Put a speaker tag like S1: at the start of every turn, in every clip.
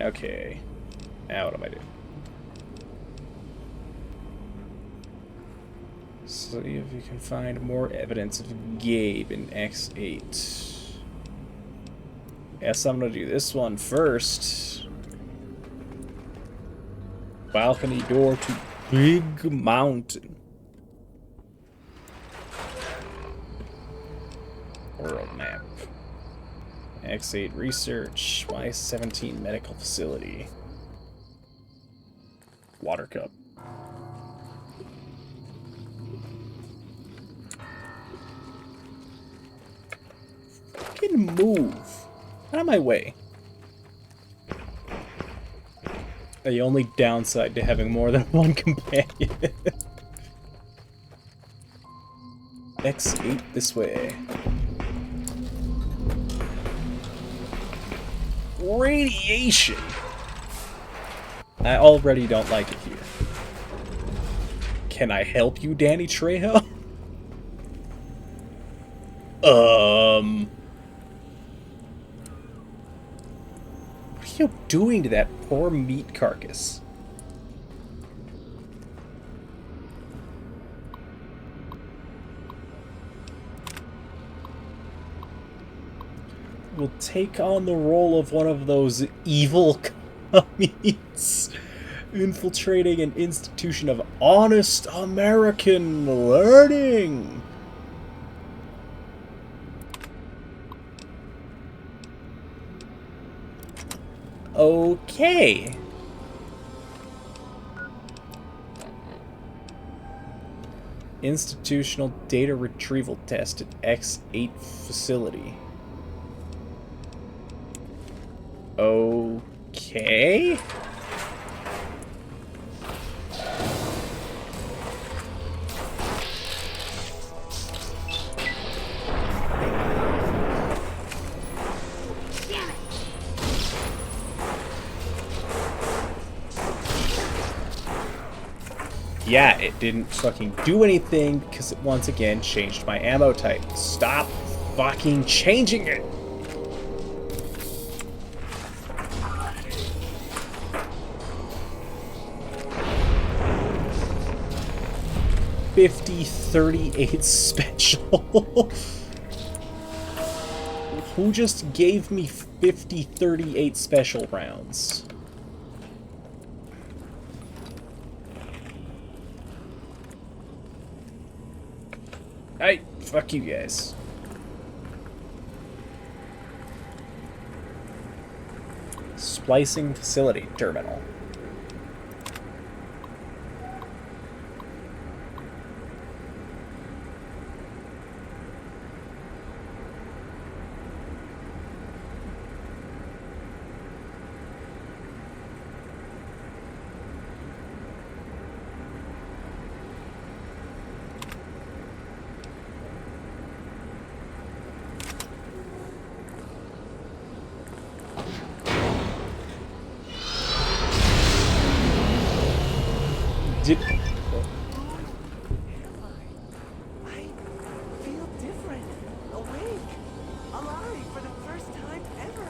S1: Okay. Now what am I doing? See if you can find more evidence of Gabe in X8. Guess I'm gonna do this one first. Balcony door to Big Mountain. World map. X8 research. Y17 medical facility. Water cup. Fucking move. Out of my way. The only downside to having more than one companion. X8 this way. Radiation! I already don't like it here. Can I help you, Danny Trejo? What are you doing to that poor meat carcass? Will take on the role of one of those evil commies infiltrating an institution of honest American learning. Okay. Institutional data retrieval test at X8 facility. Okay. Yeah, it didn't fucking do anything because it once again changed my ammo type. Stop fucking changing it! .50-38 special. Who just gave me 50-38 special rounds? Hey, fuck you guys. Splicing facility terminal.
S2: I feel different, awake, alive for the first time ever.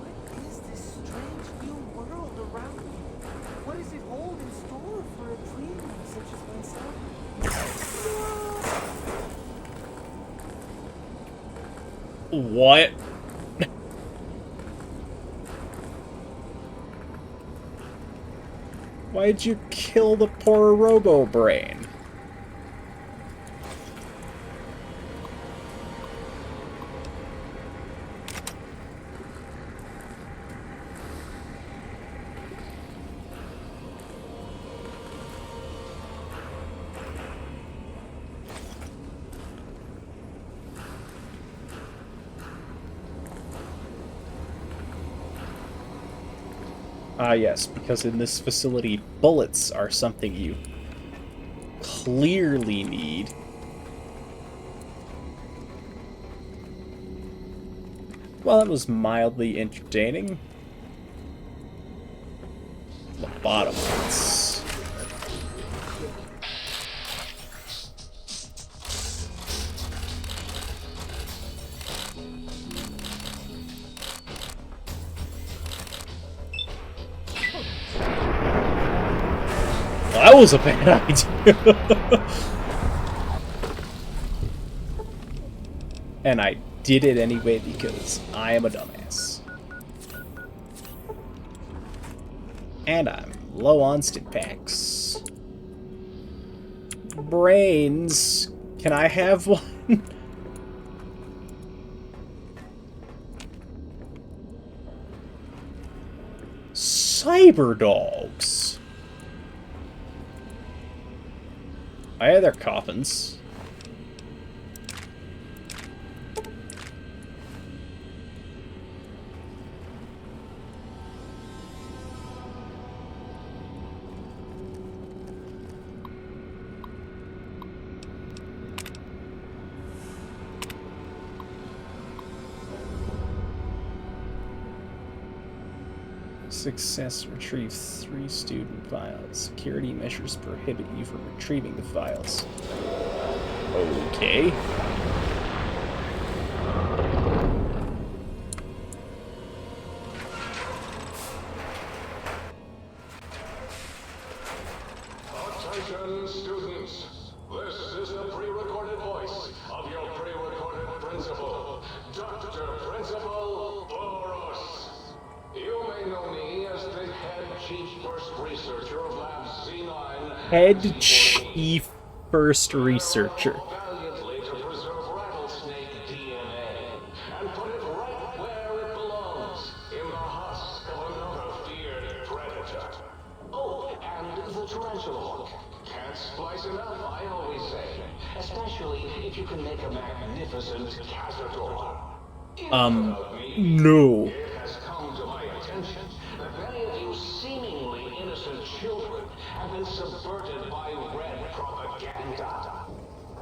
S2: What is this strange new world around me? What does it hold in store for a dreamer such as myself?
S1: What? Why'd you kill the poor Robo-Brain? Ah, yes, because in this facility, bullets are something you clearly need. Well, it was mildly entertaining. Lobotomites. that was a bad idea. And I did it anyway because I am a dumbass. And I'm low on stim packs. Brains. Can I have one? Cyber dogs. Oh yeah, they're coffins. Success, retrieve 3 student files. Security measures prohibit you from retrieving the files. Okay.
S3: Attention students, this is the pre-recorded voice of your pre-recorded principal, Dr. Principal Boros. You may know me as the head chief first researcher of Lab Z9.
S1: Head chief first researcher.
S3: Valiantly to preserve rattlesnake DNA and put it right where it belongs, in the husk of another feared predator. Oh, and the tarantula hook. Can't splice enough, I always say. Especially if you can make a magnificent cazador.
S1: No.
S3: It has come to my attention that many of you seemingly innocent children have been subverted by red propaganda.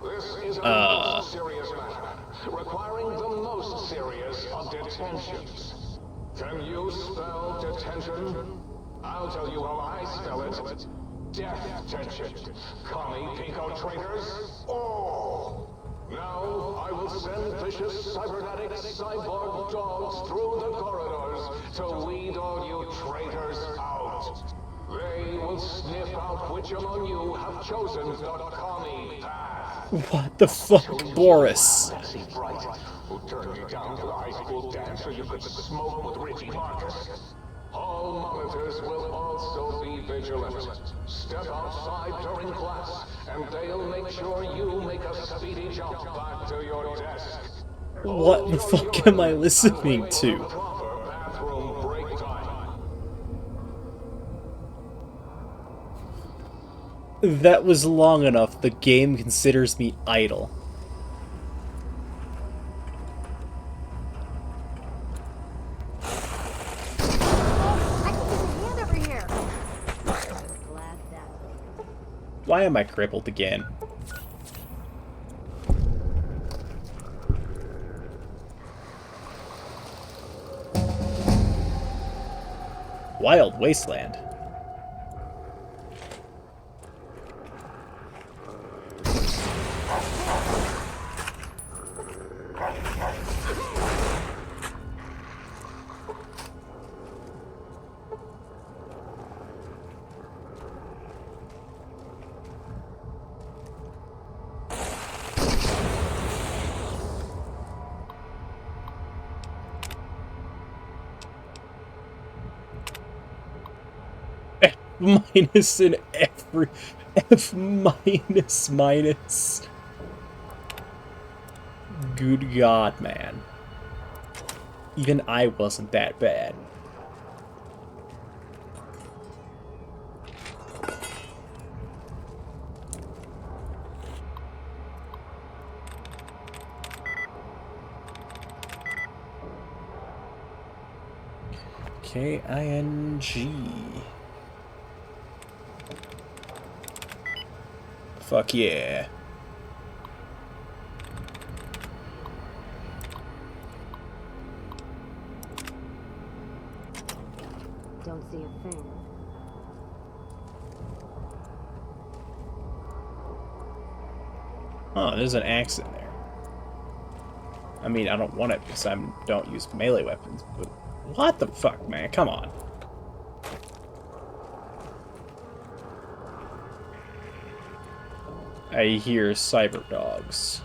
S3: This is a most serious matter, requiring the most serious of detentions. Can you spell detention? I'll tell you how I spell it. Death tension. Commie pinko traitors? Oh! Now, I will send vicious cybernetic cyborg dogs through the corridors to weed all you traitors out. They will sniff out which among you have chosen the commie path.
S1: What the fuck, Boris?
S3: Sexy bright, who turned me down to the high school dance so you could smoke with Richie Marcus. All monitors will also be vigilant. Step outside during class, and they'll make sure you make a speedy jump back to your desk.
S1: What the fuck am I listening to?
S3: Proper bathroom break time.
S1: That was long enough. The game considers me idle. Why am I crippled again? Wild Wasteland. Minus in every F minus. Good God, man. Even I wasn't that bad. K-I-N-G. Fuck yeah.
S4: Don't see a thing.
S1: Oh, there's an axe in there. I mean, I don't want it because I don't use melee weapons, but what the fuck, man? Come on. I hear cyber dogs.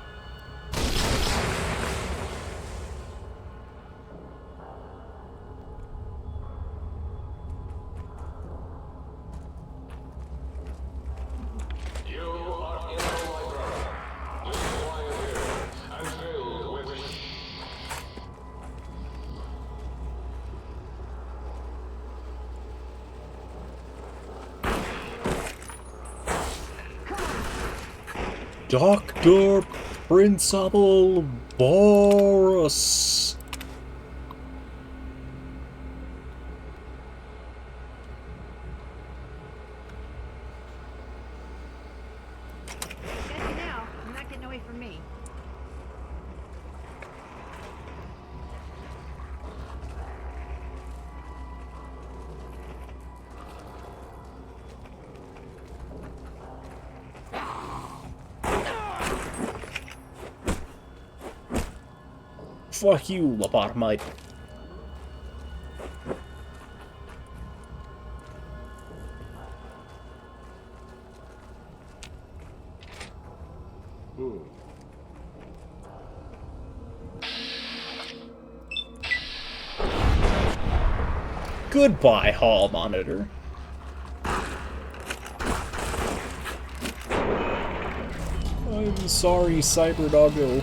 S3: You are in the library. Live quiet here and filled with
S1: Dr. Principal Boris.
S5: Got you now. You're not getting away from me.
S1: Fuck you, lobotomite. Goodbye, hall monitor. I'm sorry, Cyber Doggo.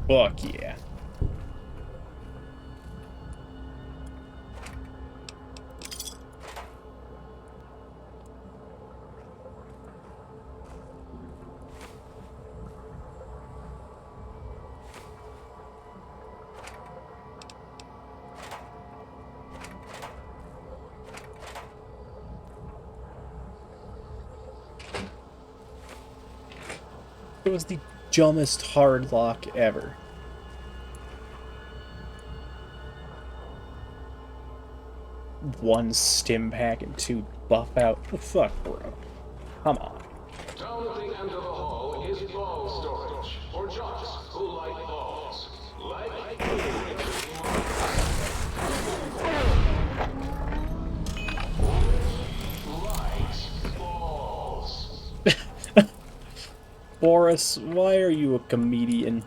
S1: Fuck yeah. It was the dumbest hard lock ever. One stim pack and two buff out. What the fuck, bro? Come on.
S3: down at the end of the hall is ball storage for jocks who like balls. Like balls.
S1: Boris, why are you a comedian?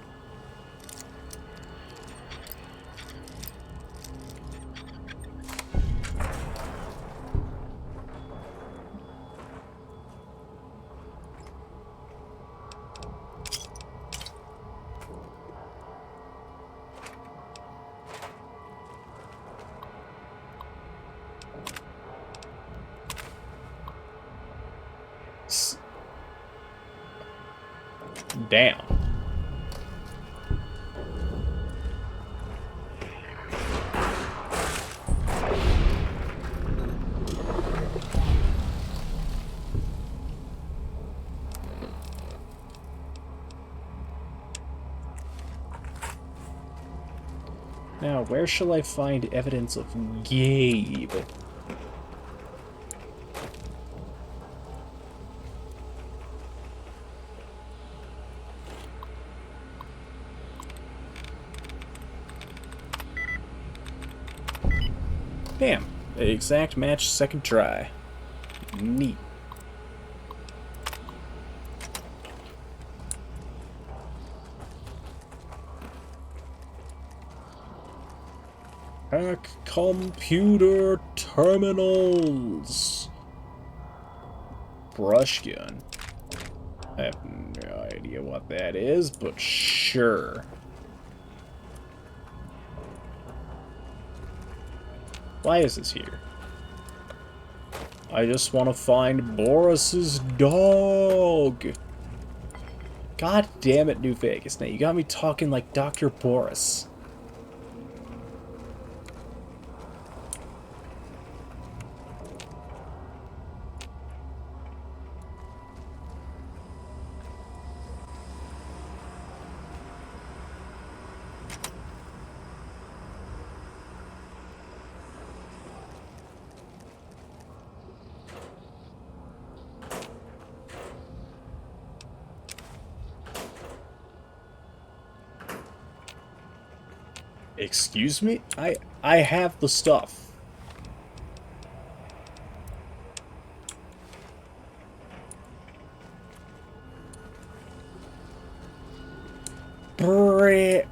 S1: Damn. Now, where shall I find evidence of Gabe? Damn, exact match, second try. Neat. Hack computer terminals. Brush gun. I have no idea what that is, but sure. Why is this here? I just want to find Boris's dog. God damn it, New Vegas. Now you got me talking like Dr. Boris. Excuse me? I have the stuff. Brrrr.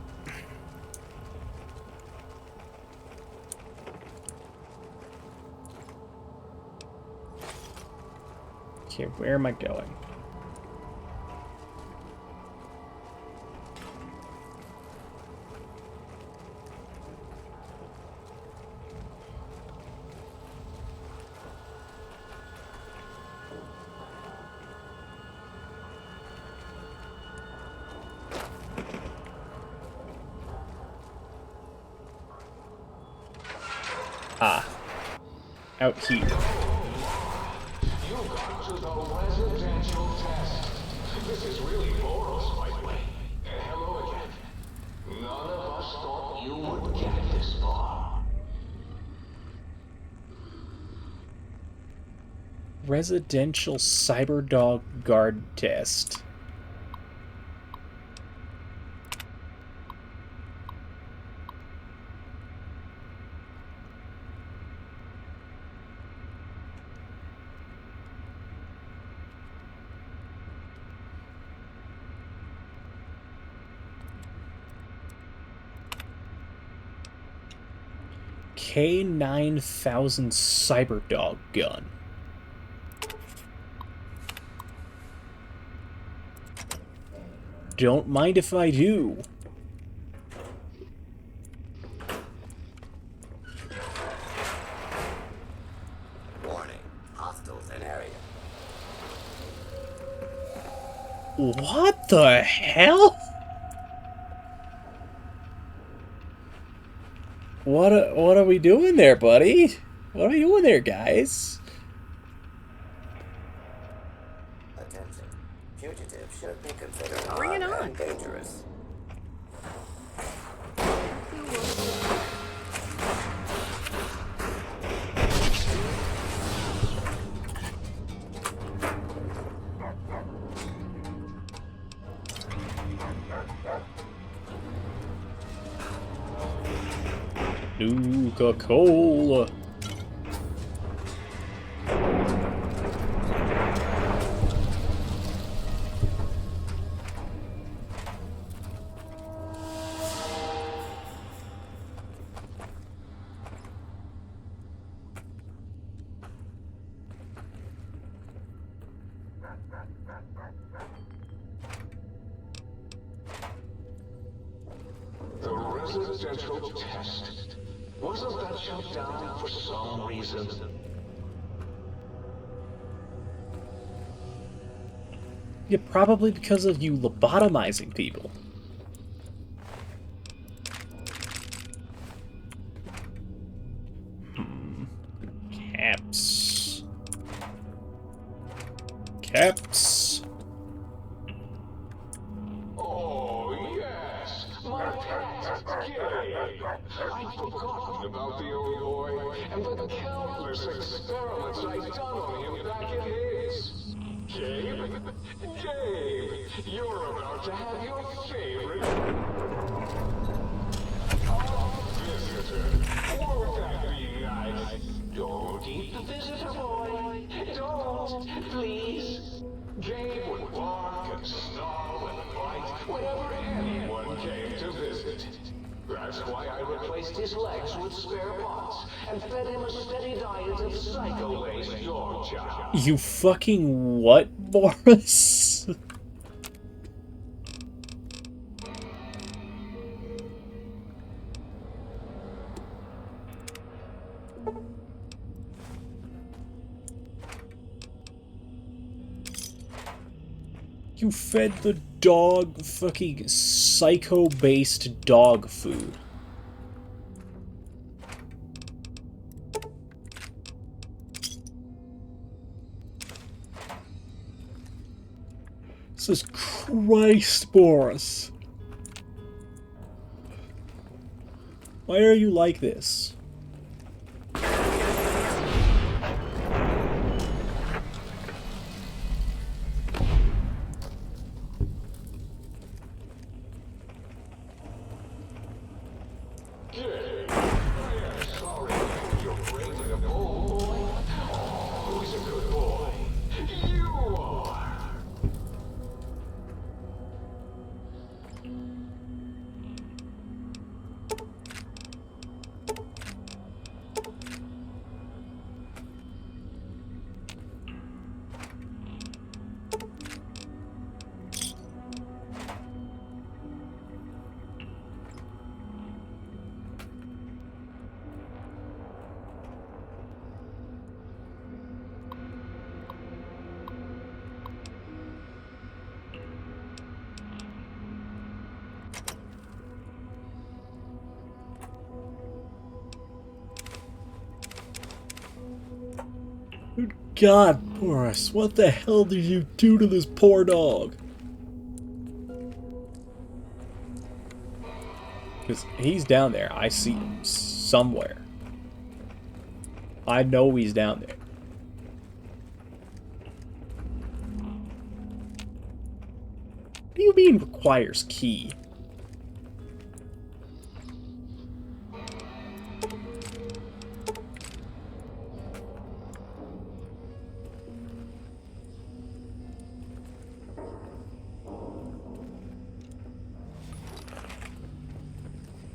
S1: Okay, where am I going? Ah. Out here.
S3: You got to the residential test. This is really Boros, by the way. Hello again. None of us thought you would get this far.
S1: Residential Cyberdog Guard Test. K9000 Cyberdog gun. Don't mind if I do.
S6: Warning, hostiles in area.
S1: What the hell? What are we doing there, buddy? What are we doing there, guys?
S6: Attention. Fugitives should be considered
S5: Bring it
S6: armed
S5: on.
S6: and dangerous.
S1: Nuka-Cola.
S3: The residential test. Wasn't that shut down for some reason?
S1: Yeah, probably because of you lobotomizing people. Caps. Caps.
S3: Oh, yes! My pet, Gabe! I'd forgotten about the old boy and the countless experiments I'd done on him back in his. Gabe? Gabe! You're about to have your favorite visitor. Won't that be nice? Don't eat the visitor, boy. Don't, please. Gabe would bark and snarl and bite whenever anyone came to visit. That's why I replaced his legs with spare parts and fed him a steady diet of psycho-laced Yorkshire.
S1: You fucking what, Boris? You fed the dog fucking psycho-based dog food. Jesus Christ, Boris. Why are you like this? God, Boris, what the hell did you do to this poor dog? Because he's down there. I see him somewhere. I know he's down there. What do you mean requires key?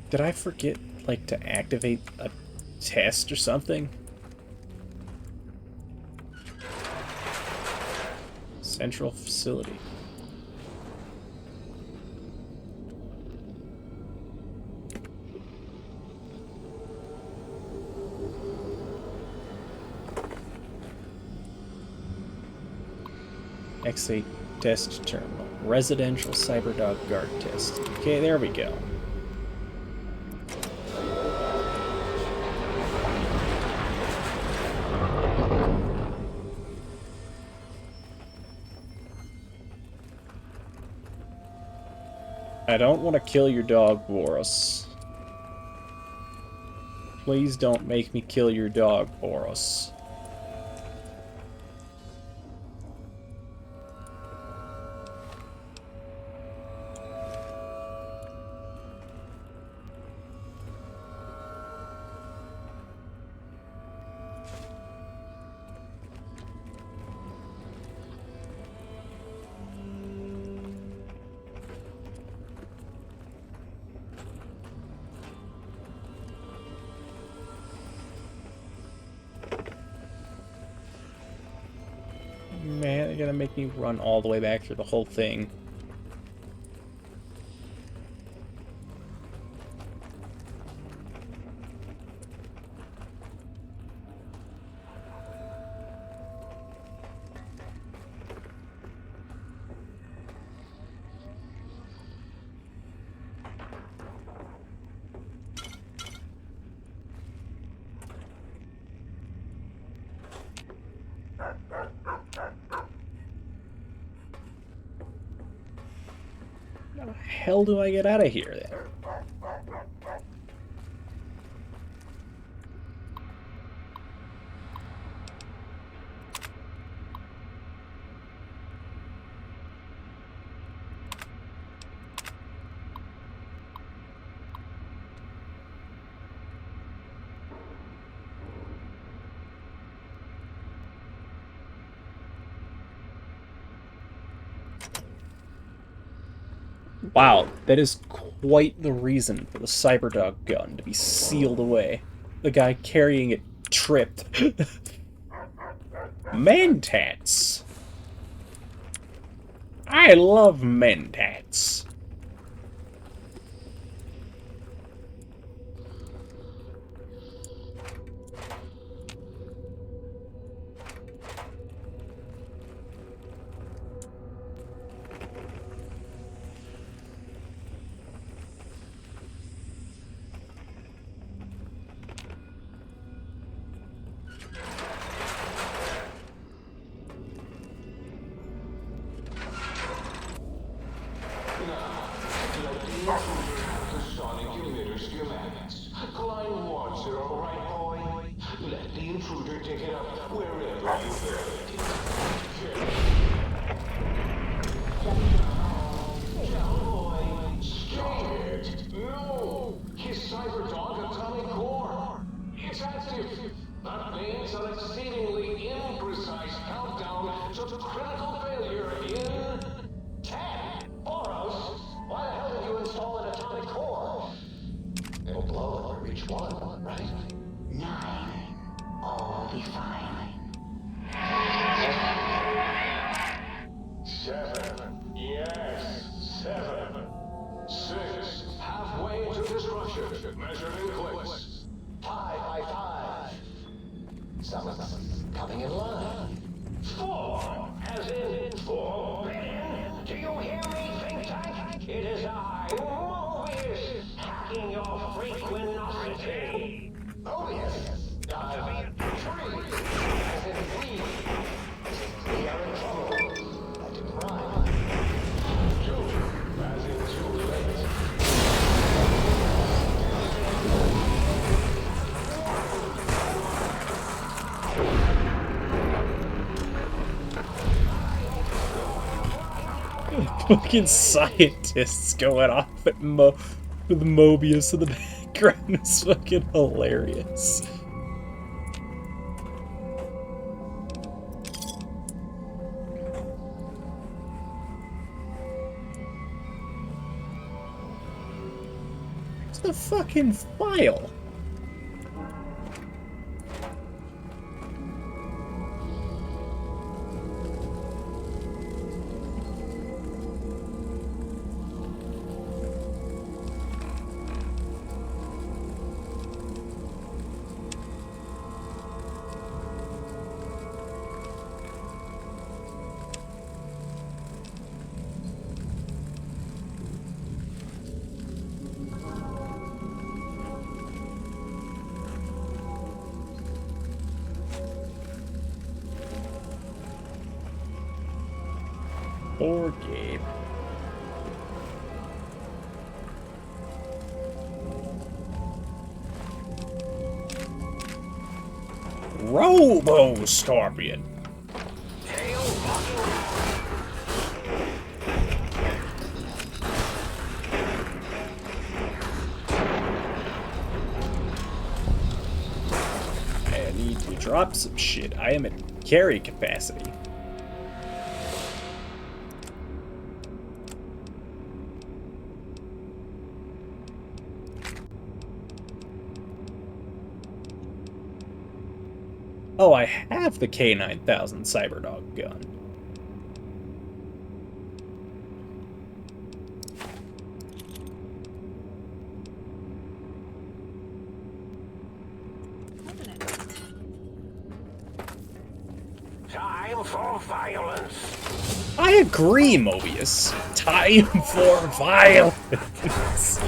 S1: Did I forget, like, to activate a test or something? Central facility. X8 test terminal. Residential Cyberdog guard test. Okay, there we go. I don't want to kill your dog, Boris. Please don't make me kill your dog, Boris. Man, they're gonna make me run all the way back through the whole thing. How the hell do I get out of here then? Wow, that is quite the reason for the Cyberdog gun to be sealed away. The guy carrying it tripped. Mentats! I love mentats.
S3: Coming in line. 4, as in 4 billion. Do you hear me, think tank? It is I, Mobius, hacking your freaquinosity. Mobius? 3, as in we.
S1: Fucking scientists going off at with Mobius in the background is fucking hilarious. It's the fucking file. Poor Gabe. Robo-Scorpion. I need to drop some shit. I am at carry capacity. Oh, I have the K9000 Cyberdog gun.
S3: Time for violence.
S1: I agree, Mobius. Time for violence.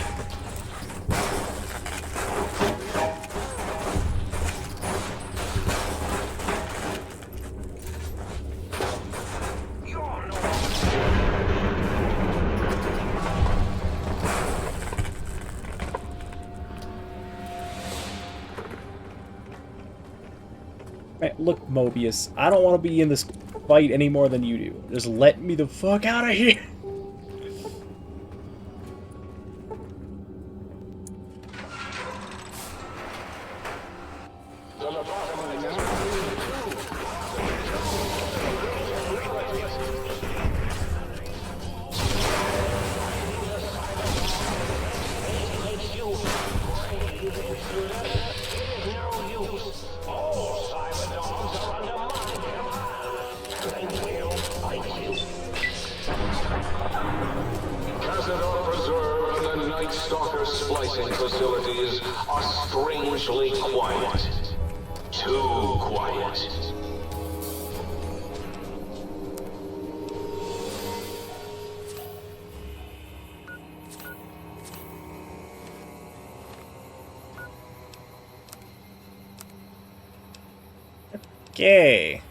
S1: Man, look, Mobius, I don't want to be in this fight any more than you do. Just let me the fuck out of here.
S3: Facilities are strangely quiet. Too quiet.
S1: Okay.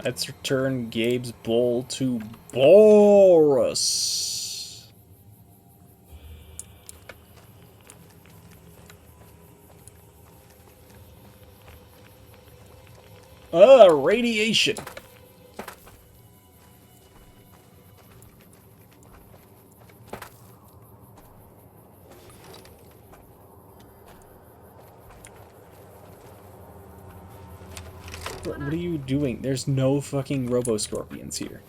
S1: Let's return Gabe's bowl to Boris. Radiation. What are you doing? There's no fucking Robo-Scorpions here.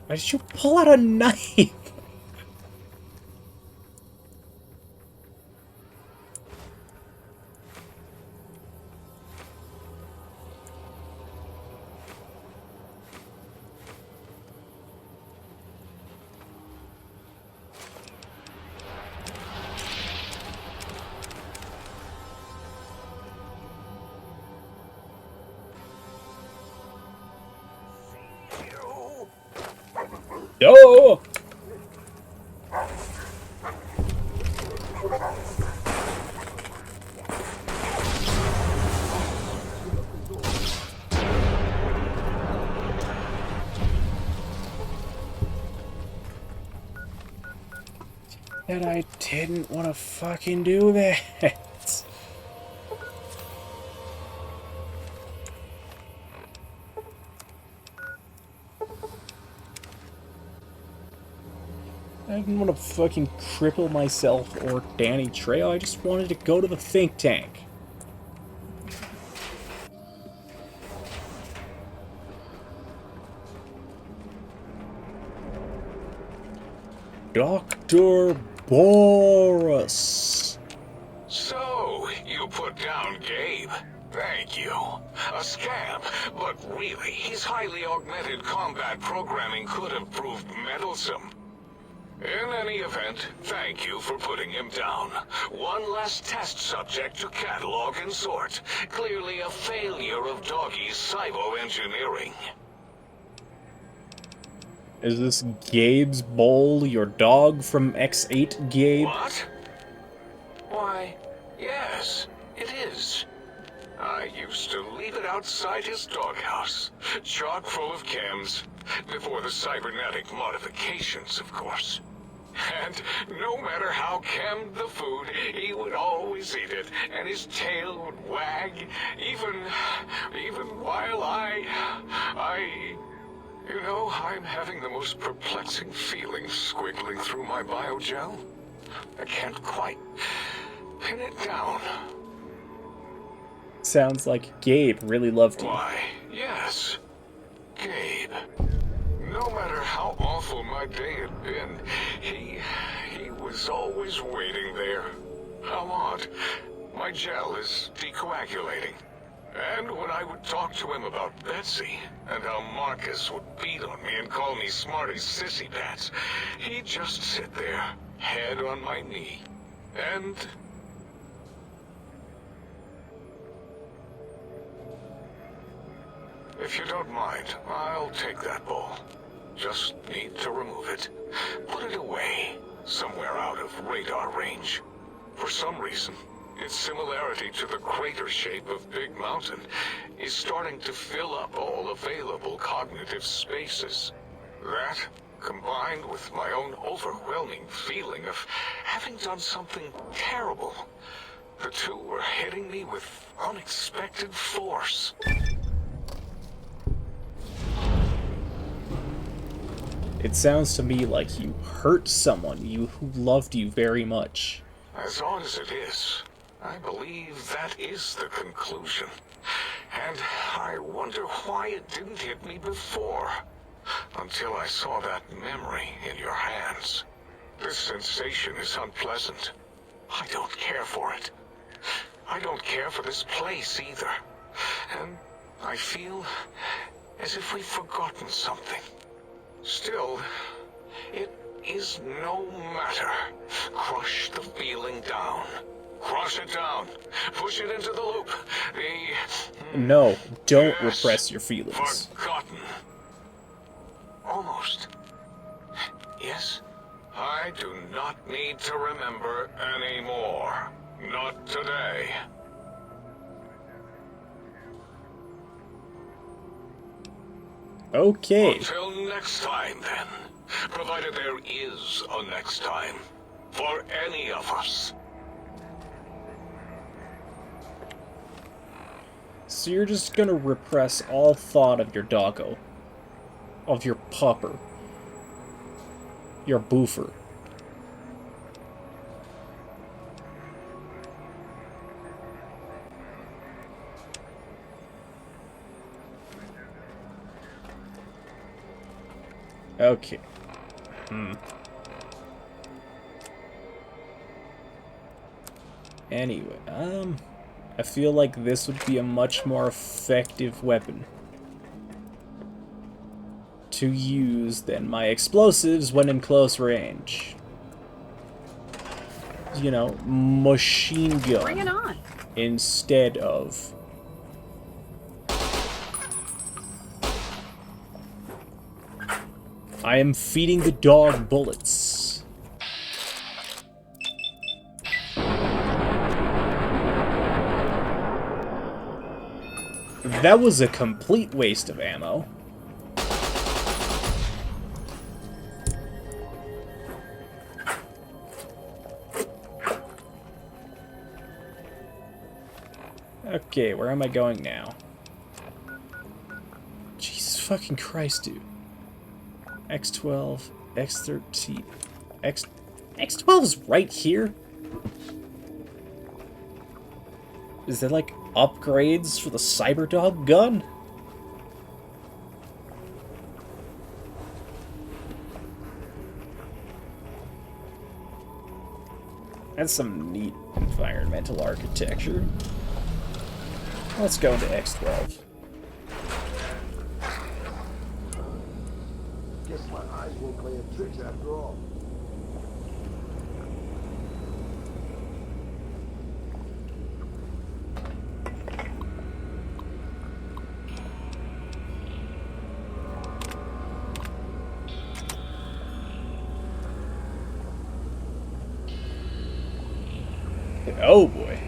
S1: Why did you pull out a knife? Yo! That I didn't want to fucking do that. I didn't want to fucking cripple myself or Danny Trejo. I just wanted to go to the think tank. Dr. Boris.
S3: So, you put down Gabe. Thank you. A scamp, but really, his highly augmented combat programming could have proved meddlesome. In any event, thank you for putting him down. One less test subject to catalog and sort. Clearly a failure of Doggy's cybo-engineering.
S1: Is this Gabe's Bowl, your dog from X8, Gabe?
S3: What? Why, yes, it is. I used to leave it outside his doghouse, chock full of chems, before the cybernetic modifications, of course. And no matter how chemmed the food, he would always eat it, and his tail would wag, even while you know, I'm having the most perplexing feeling squiggling through my biogel. I can't quite pin it down.
S1: Sounds like Gabe really loved you.
S3: Why, yes, Gabe. No matter how awful my day had been, he was always waiting there. How odd. My gel is decoagulating. And when I would talk to him about Betsy, and how Marcus would beat on me and call me smarty sissy pants, he'd just sit there, head on my knee, and... If you don't mind, I'll take that bowl. Just need to remove it. Put it away, somewhere out of radar range. For some reason, its similarity to the crater shape of Big Mountain is starting to fill up all available cognitive spaces. That, combined with my own overwhelming feeling of having done something terrible, the two were hitting me with unexpected force.
S1: It sounds to me like you hurt someone who loved you very much.
S3: As odd as it is, I believe that is the conclusion. And I wonder why it didn't hit me before, until I saw that memory in your hands. This sensation is unpleasant. I don't care for it. I don't care for this place either. And I feel as if we've forgotten something. Still, it is no matter. Crush the feeling down. Crush it down. Push it into the loop.
S1: No, don't
S3: Yes,
S1: repress your feelings.
S3: Forgotten. Almost. Yes, I do not need to remember anymore. Not today.
S1: Okay.
S3: Until next time, then. Provided there is a next time. For any of us.
S1: So you're just gonna repress all thought of your doggo. Of your pupper. Your boofer. Okay. Anyway, I feel like this would be a much more effective weapon to use than my explosives when in close range. You know, machine gun.
S5: Bring it on.
S1: Instead of... I am feeding the dog bullets. That was a complete waste of ammo. Okay, where am I going now? Jesus fucking Christ, dude. X12, X13. X12 is right here? Is there, like, upgrades for the Cyberdog gun? That's some neat environmental architecture. Let's go into X12.
S7: Guess my eyes won't play a trick after all.
S1: Oh boy.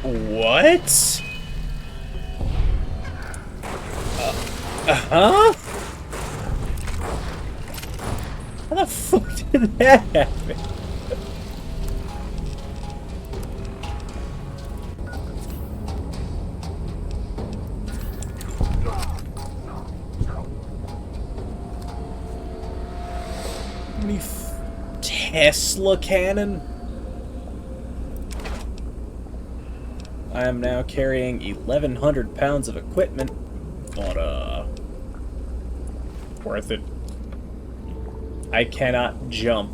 S1: What? Huh? How the fuck did that happen? Tesla cannon? I am now carrying 1,100 pounds of equipment, but, worth it. I cannot jump.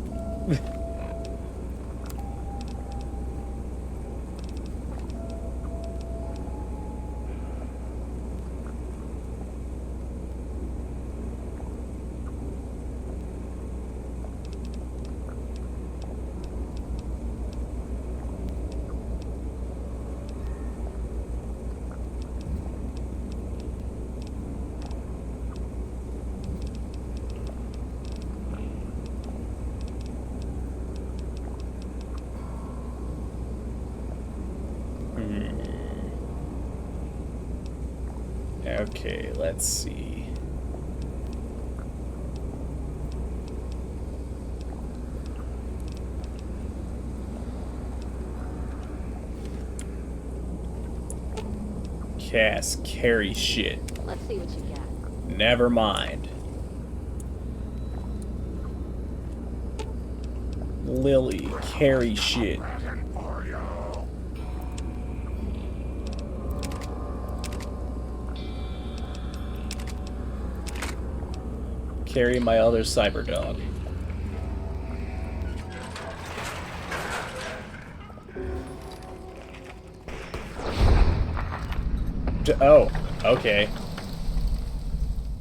S1: Okay, let's see. Cass, carry shit.
S4: Let's see what you got.
S1: Never mind. Lily, carry shit. Carry my other Cyberdog. Oh, okay.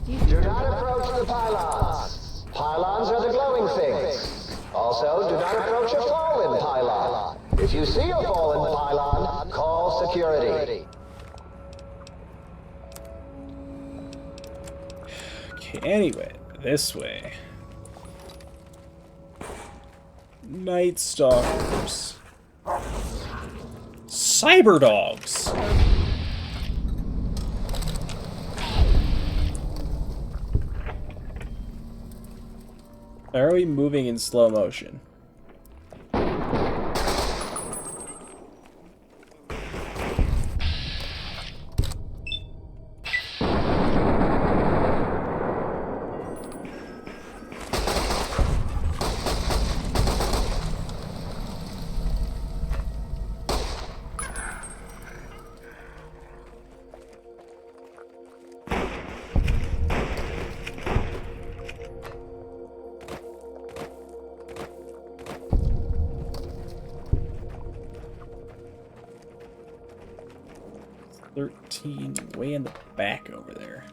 S3: Do not approach the pylons. Pylons are the glowing things. Also, do not approach a fallen pylon. If you see a fallen pylon, call security.
S1: Okay, anyway, this way. Night Stalkers. Cyberdogs! Why are we moving in slow motion? Way in the back over there.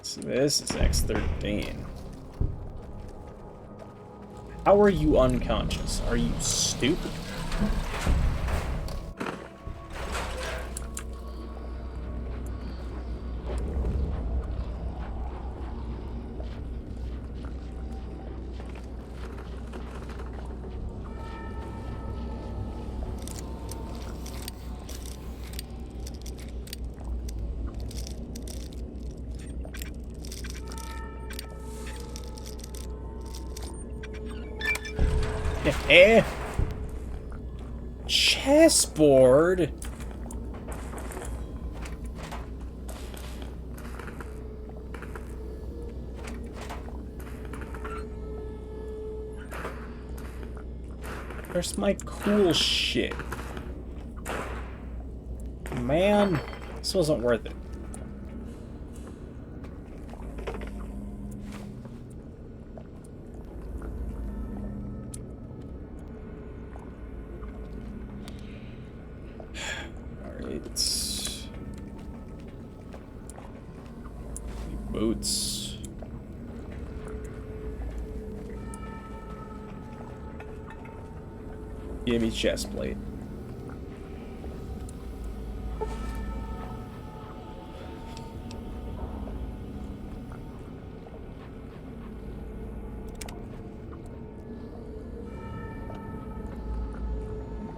S1: So this is X13. How are you unconscious? Are you stupid? Chessboard? Where's my cool shit? Man, this wasn't worth it. Alright. Boots. Give me chest plate.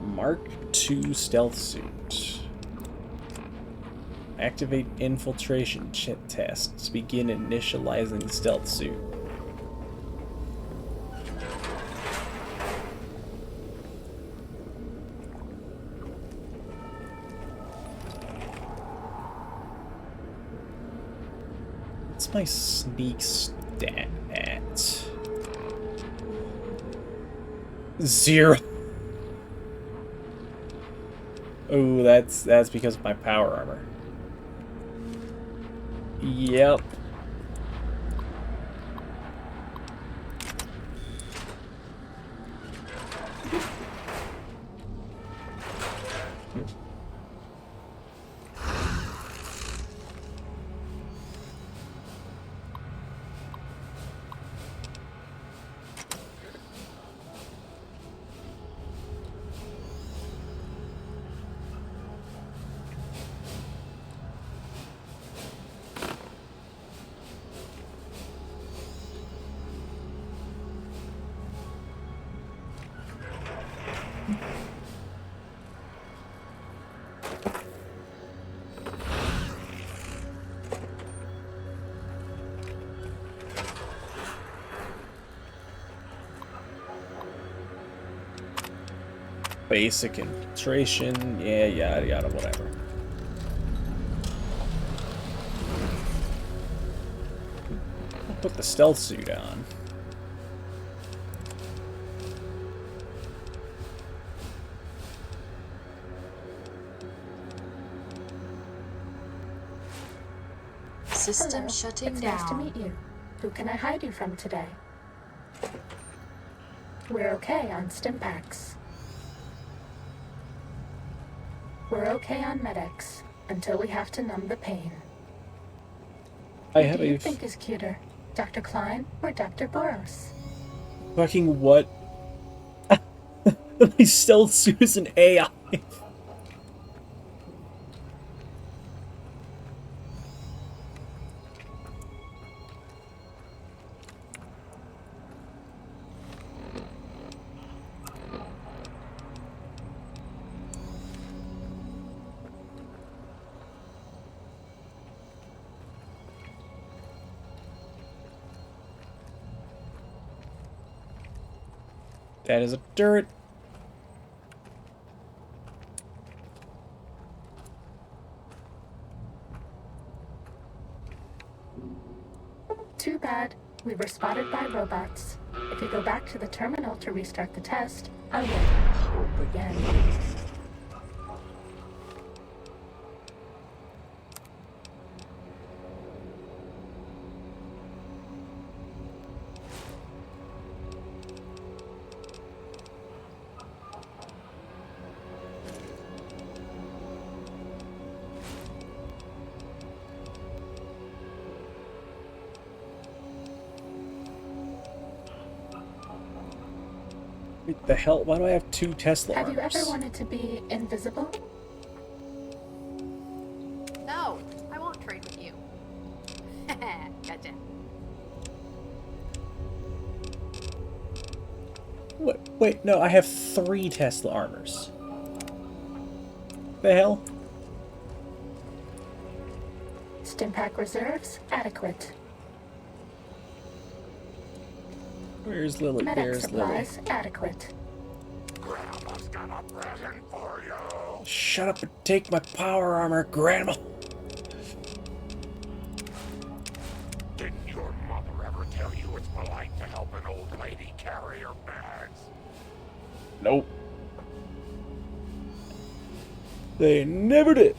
S1: Mark II stealth suit. Activate infiltration tests. Begin initializing stealth suit. What's my sneak stat at? 0. Oh, that's because of my power armor. Yep. Basic infiltration, yeah, yada yada, whatever. I'll put the stealth suit on.
S8: System
S9: Hello.
S8: shutting
S9: It's
S8: down.
S9: nice to meet you. Who can I hide you from today? We're okay on Stimpaks. We're okay on medics until we have to numb the pain.
S1: I
S9: Who
S1: have
S9: do you
S1: a
S9: think is cuter, Dr. Klein or Dr. Boros?
S1: fucking what? My stealth suit is an AI. That is a turret.
S9: Too bad. We were spotted by robots. If you go back to the terminal to restart the test, I will hope again.
S1: What the hell? Why do I have 2 Tesla
S9: Have you
S1: armors?
S9: ever wanted to be invisible?
S5: No, I won't trade with you. Gotcha.
S1: What? Wait, no, I have 3 Tesla armors. The hell?
S9: Stimpak reserves adequate.
S1: Where's Lily?
S9: Medic
S1: There's Lily.
S9: supplies adequate.
S7: Grandma's got a present for you.
S1: Shut up and take my power armor, Grandma.
S7: Didn't your mother ever tell you it's polite to help an old lady carry her bags?
S1: Nope. They never did.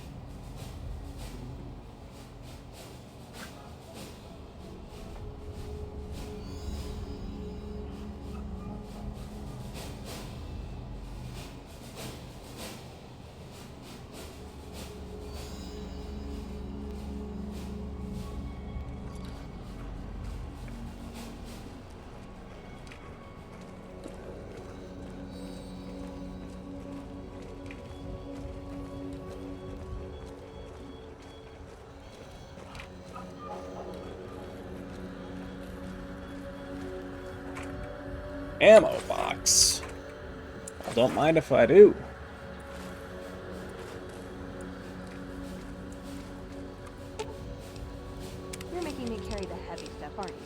S1: Ammo box. I don't mind if I do.
S4: You're making me carry the heavy stuff, aren't you?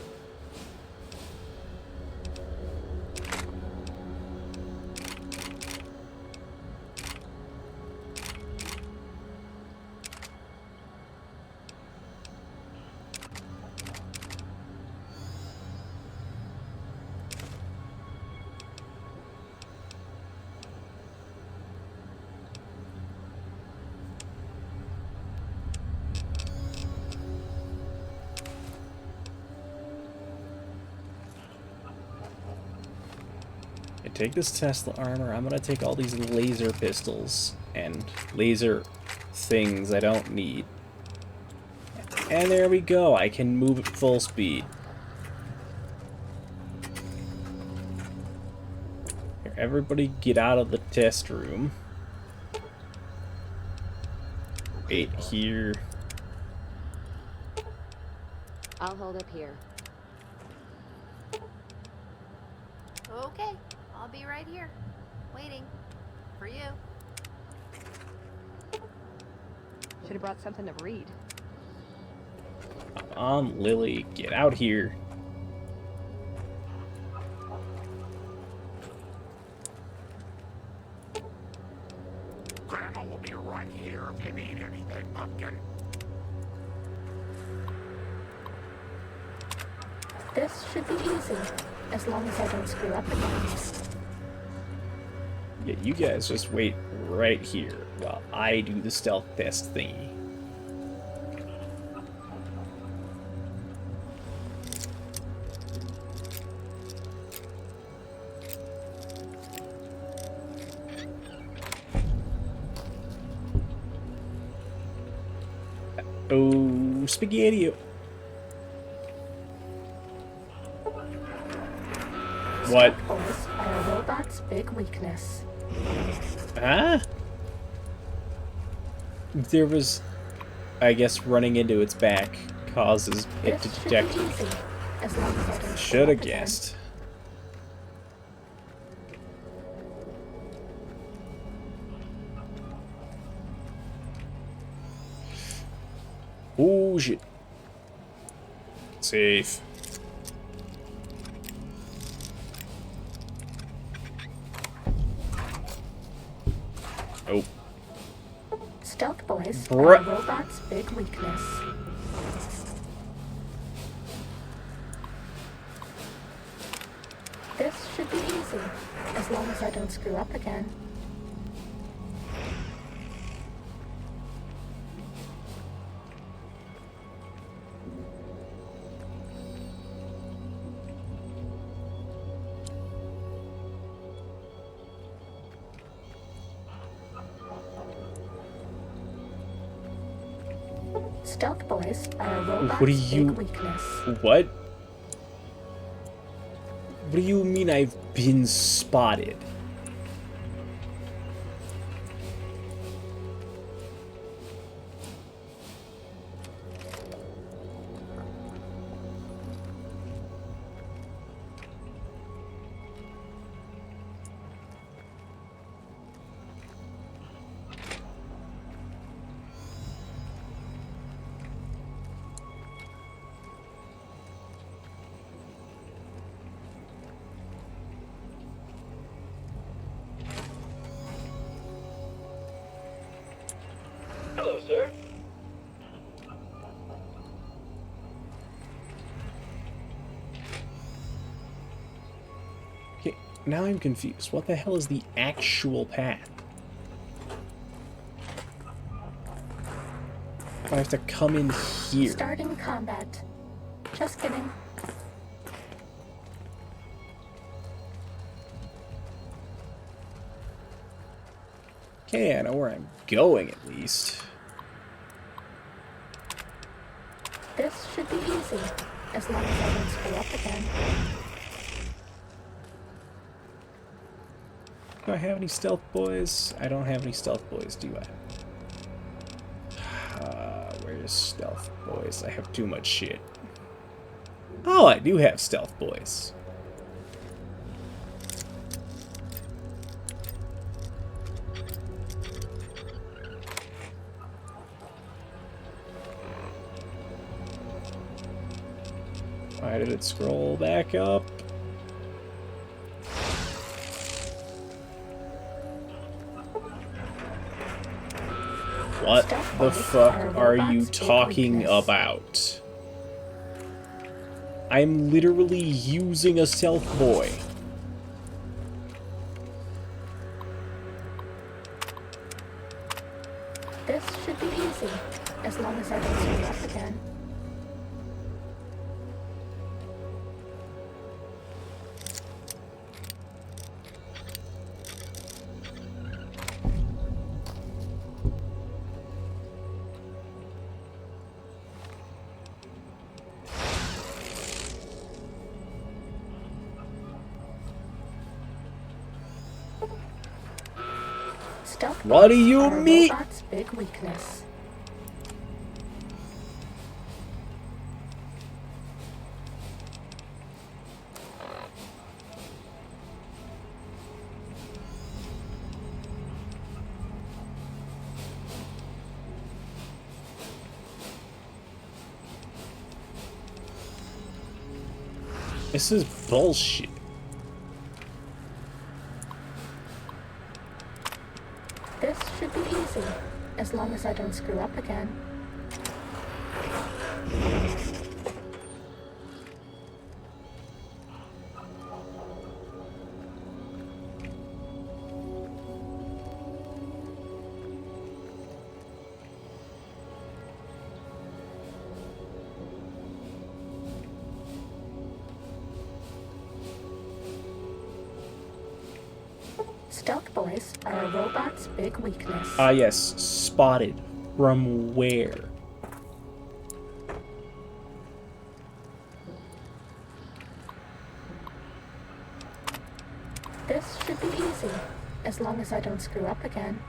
S1: Take this Tesla armor. I'm gonna take all these laser pistols and laser things I don't need. And there we go. I can move at full speed. Here, everybody get out of the test room. Wait here.
S4: I'll hold up here.
S5: Okay, I'll be right here, waiting for you.
S4: Should have brought something to read.
S1: Come on, Lily, get out here.
S7: Grandma will be right here if you need anything, Pumpkin.
S9: This should be easy, as long as I don't screw up again.
S1: Yeah, you guys just wait right here while I do the stealth test thingy. Oh, spaghetti. What?
S9: Holes are a robot's big weakness.
S1: Huh? There was, I guess, running into its back causes it to
S9: This
S1: detect.
S9: should be easy, as long as I don't
S1: Should
S9: screw
S1: have
S9: up again.
S1: guessed. Oh shit. Safe. Oh.
S9: Stealth boys
S1: Bruh.
S9: are a robot's big weakness. This should be easy, as long as I don't screw up again. Stealth boys are a robot's
S1: What do you-
S9: big weakness.
S1: What? What do you mean I've been spotted? Now I'm confused. What the hell is the actual path? I have to come in here.
S9: Starting combat. Just kidding.
S1: Okay, I know where I'm going at least.
S9: This should be easy, as long as I don't screw up again.
S1: Do I have any stealth boys? I don't have any stealth boys, do I? Where's stealth boys? I have too much shit. Oh, I do have stealth boys. Why did it scroll back up? What the fuck are you talking about? I'm literally using a stealth boy.
S9: This should be easy, as long as I don't screw up again.
S1: What do you mean?
S9: Robot's big weakness.
S1: This is bullshit.
S9: This should be easy, as long as I don't screw up again. Stealth boys are a robot's big weakness.
S1: Ah, yes. Spotted. From where?
S9: This should be easy, as long as I don't screw up again.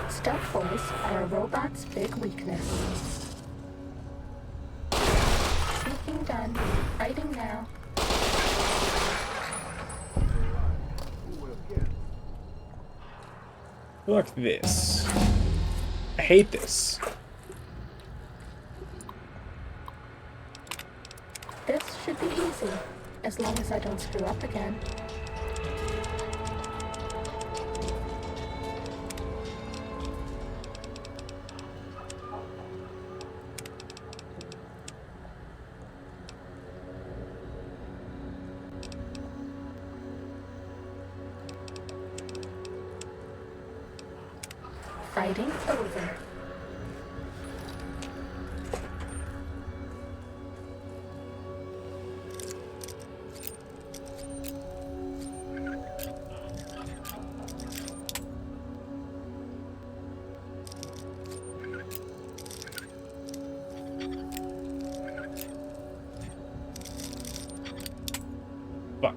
S9: Stealth boys are a robot's big weakness. Sneaking done. Fighting now.
S1: Fuck this. I hate this.
S9: This should be easy, as long as I don't screw up again. Fighting over.
S1: Fuck.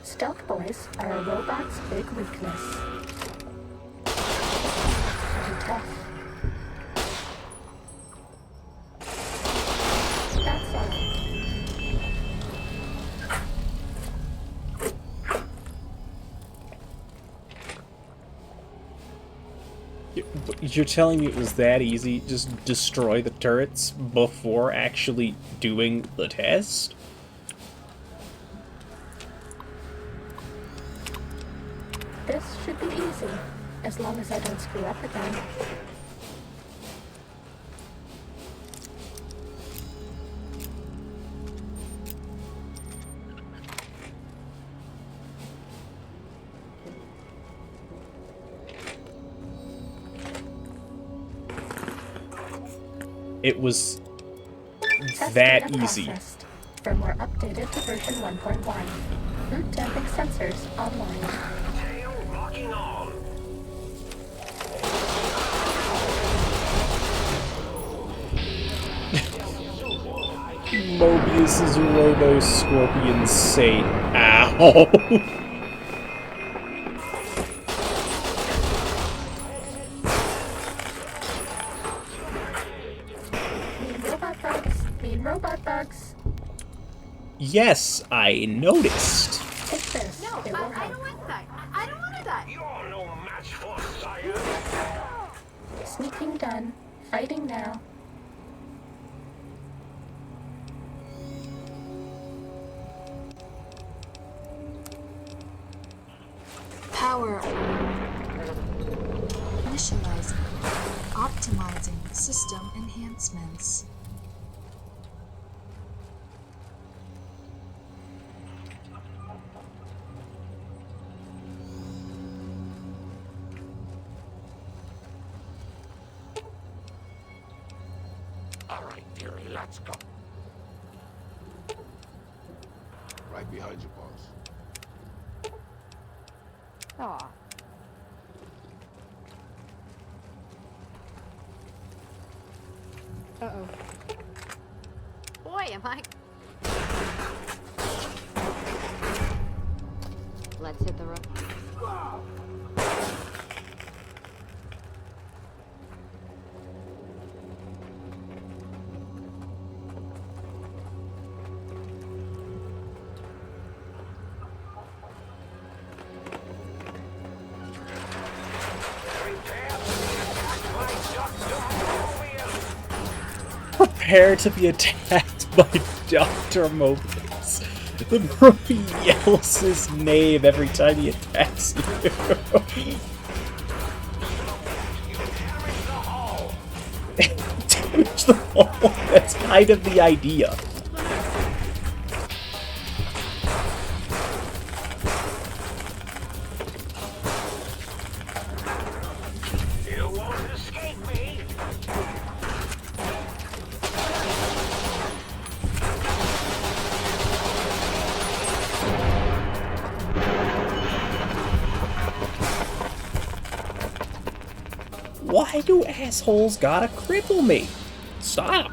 S9: Stealth boys are a robot's big weakness. tough. That's all.
S1: You're telling me it was that easy? Just destroy the turrets before actually doing the test?
S9: This should be easy, as long as I don't screw up again.
S1: It was
S9: Test
S1: that
S9: data
S1: easy.
S9: processed. Firmware updated to version 1.1. Root damping sensors online.
S3: Tail locking on.
S1: Mobius' Robo Scorpion Saint. Ow!
S9: Mean robot bugs. Mean robot bugs.
S1: Yes, I noticed.
S9: Take this.
S5: No,
S9: It will
S5: I
S9: help.
S5: don't want that. I don't want that.
S3: You're no match for science.
S9: Sneaking done. Fighting now.
S8: Power initializing, optimizing system enhancements.
S7: All right, dearie, let's go.
S10: Right behind you, boss.
S4: Aw. Uh-oh.
S5: Boy, am I...
S4: Let's hit the road.
S1: Prepare to be attacked by Doctor Mobius. The movie yells his name every time he attacks you. Damage the hull. That's kind of the idea.
S3: You won't escape me.
S1: Why do assholes gotta cripple me? Stop.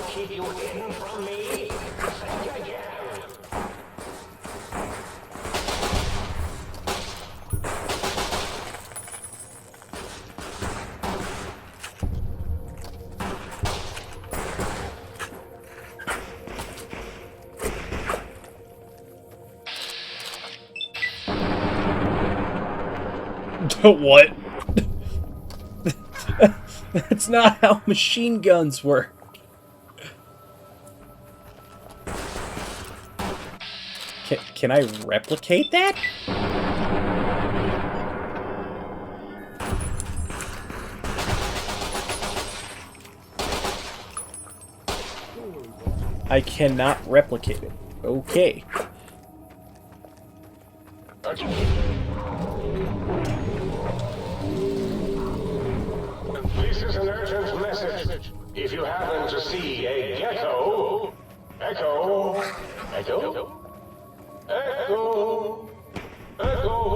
S3: Keep you hidden from me. Think again.
S1: What? That's not how machine guns work. Can I replicate that? I cannot replicate it. Okay.
S3: This is an urgent message. If you happen to see a gecko, echo, echo, echo, echo,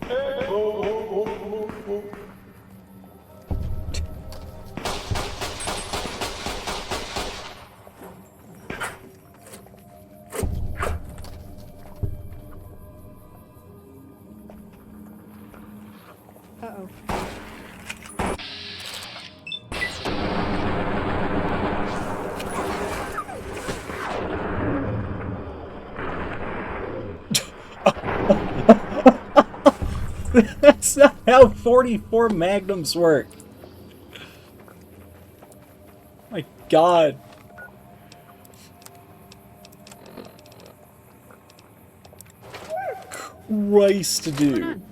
S3: echo.
S11: Uh-oh.
S1: That's not how 44 magnums work. My God. Christ, dude.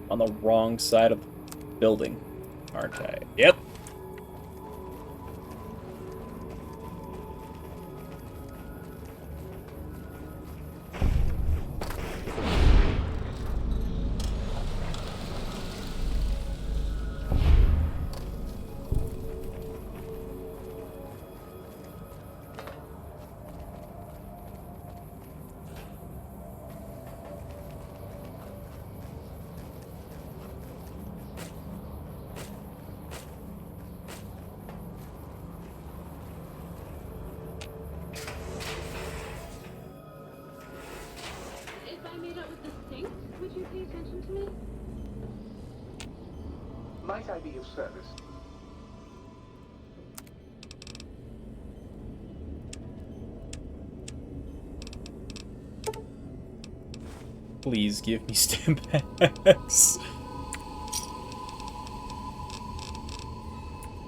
S1: On the wrong side of the building, aren't I? Yep.
S12: Might I be of service?
S1: Please give me Stimpaks.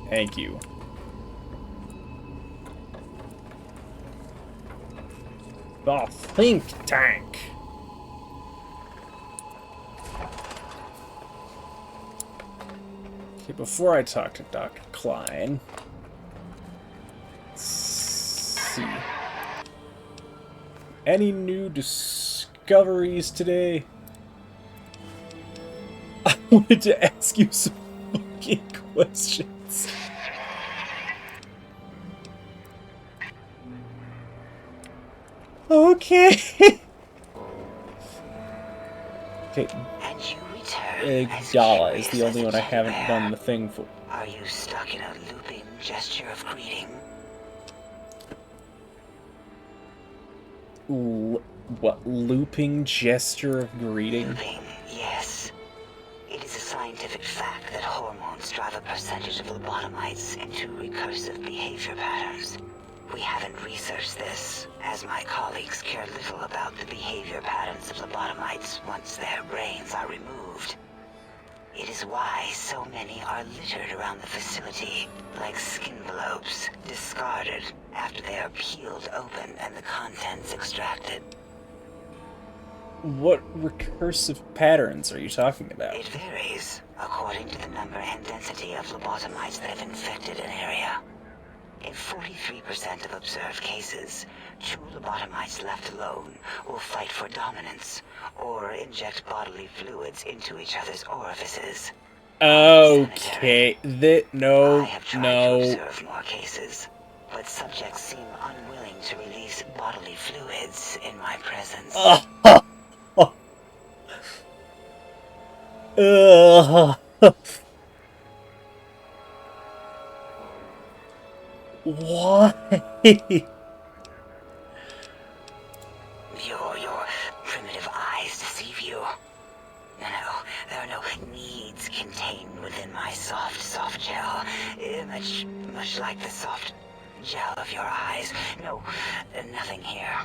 S1: Thank you. The think tank. Okay, before I talk to Dr. Klein, let's see. Any new discoveries today? I wanted to ask you some fucking questions. Okay. Okay. Gala is the only one I haven't done the thing for.
S13: Are you stuck in a looping gesture of greeting?
S1: What, looping gesture of greeting?
S13: Looping, yes. It is a scientific fact that hormones drive a percentage of lobotomites into recursive behavior patterns. We haven't researched this, as my colleagues care little about the behavior patterns of lobotomites once their brains are removed. It is why so many are littered around the facility, like skinvelopes, discarded after they are peeled open and the contents extracted.
S1: What recursive patterns are you talking about?
S13: It varies according to the number and density of lobotomites that have infected an area. In 43% of observed cases, true lobotomites left alone will fight for dominance or inject bodily fluids into each other's orifices.
S1: Okay,
S13: I have tried to observe more cases, but subjects seem unwilling to release bodily fluids in my presence.
S1: Why?
S13: Your primitive eyes deceive you. No, there are no needs contained within my soft gel. Much like the soft gel of your eyes. No, nothing here.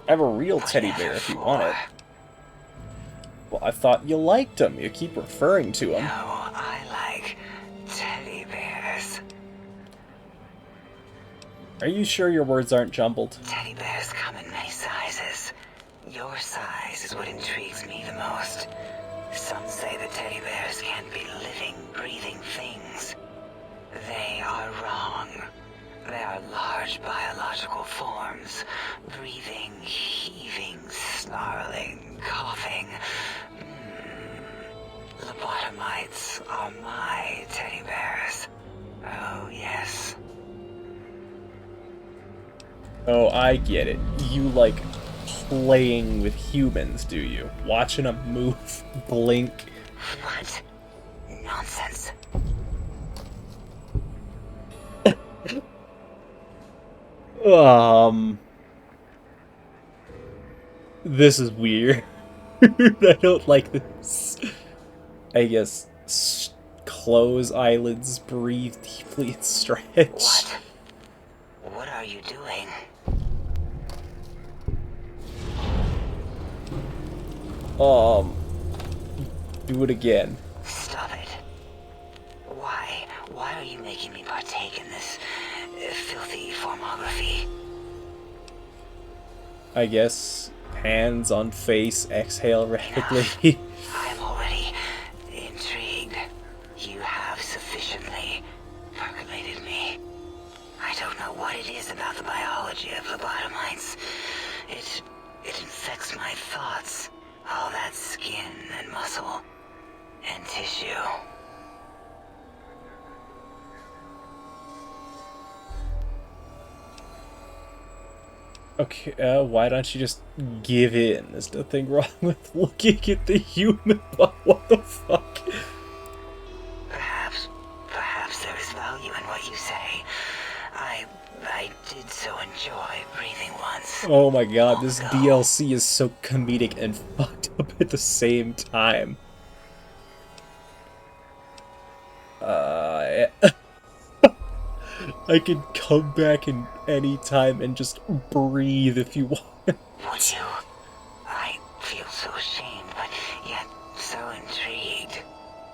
S1: I have a real teddy bear if you want it. Well, I thought you liked him. You keep referring to him.
S13: No, I like teddy bears.
S1: Are you sure your words aren't jumbled?
S13: Teddy bears come in many sizes. Your size is what intrigues me the most. Some say that teddy bears can't be living, breathing things. They are wrong. They are large biological forms, breathing, heaving, snarling, coughing, Lobotomites are my teddy bears. Oh, yes.
S1: Oh, I get it. You like playing with humans, do you? Watching them move, blink.
S13: What? Nonsense.
S1: This is weird. I don't like this. I guess close eyelids, breathe deeply, and stretch.
S13: What are you doing?
S1: Do it again.
S13: Stop it. Why? Why are you making me partake in this filthy formography?
S1: I guess hands on face, exhale rapidly.
S13: I'm already intrigued. You have sufficiently percolated me. I don't know what it is about the biology of lobotomites. It infects my thoughts. All that skin and muscle and tissue.
S1: Okay, why don't you just give in? There's nothing wrong with looking at the human, but what the fuck?
S13: Perhaps there is value in what you say. I did so enjoy breathing once.
S1: Oh my god, this DLC is so comedic and fucked up at the same time. I can come back in any time and just breathe if you want.
S13: Would you? I feel so ashamed, but yet so intrigued.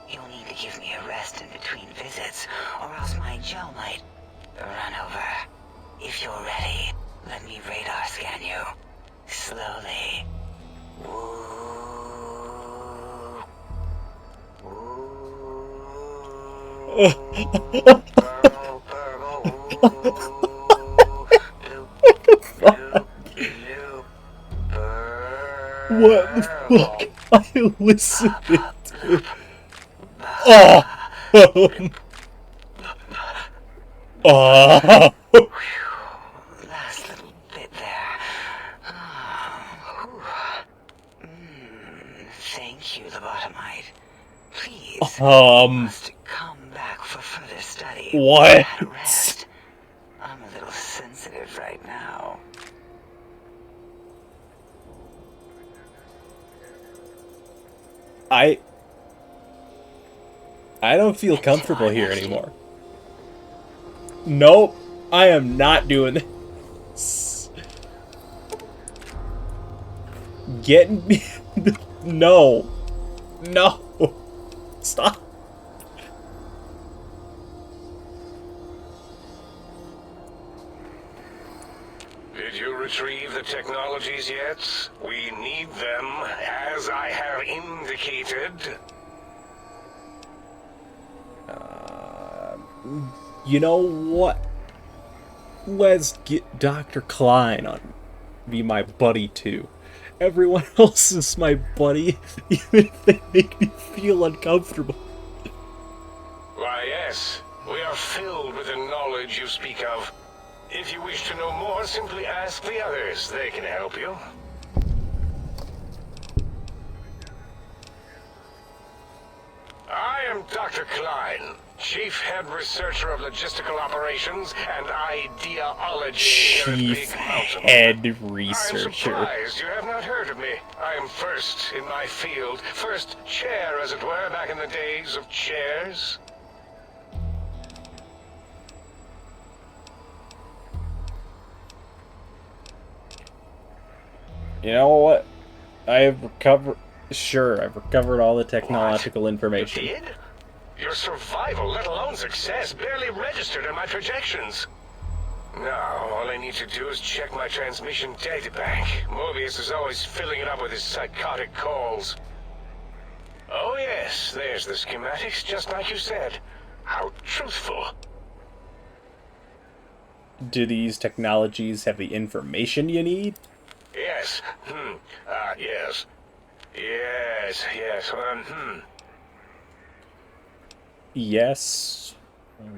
S13: You'll need to give me a rest in between visits, or else my gel might run over. If you're ready, let me radar scan you. Slowly.
S1: What the fuck? I listened to.
S13: Last little bit there. Thank you, lobotomite. Please. Must come back for further study.
S1: What?
S13: Rest. I'm a little sensitive right now.
S1: I don't feel comfortable here anymore. Nope, I am not doing this. Getting me. No. No. Stop.
S7: Did you retrieve the technologies yet? We need them, as I have indicated.
S1: You know what? Let's get Dr. Klein on. Be my buddy too. Everyone else is my buddy, even if they make me feel uncomfortable.
S7: Why, yes. We are filled with the knowledge you speak of. If you wish to know more, simply ask the others. They can help you. I am Dr. Klein, Chief Head Researcher of Logistical Operations and Ideology here at Big Mountain.
S1: Head Researcher.
S7: I'm surprised you have not heard of me. I am first in my field. First chair, as it were, back in the days of chairs.
S1: You know what? I have recovered. Sure, I've recovered all the technological information.
S7: You did? Your survival, let alone success, barely registered in my projections. Now, all I need to do is check my transmission databank. Mobius is always filling it up with his psychotic calls. Oh yes, there's the schematics, just like you said. How truthful.
S1: Do these technologies have the information you need?
S7: Yes. Yes. Yes.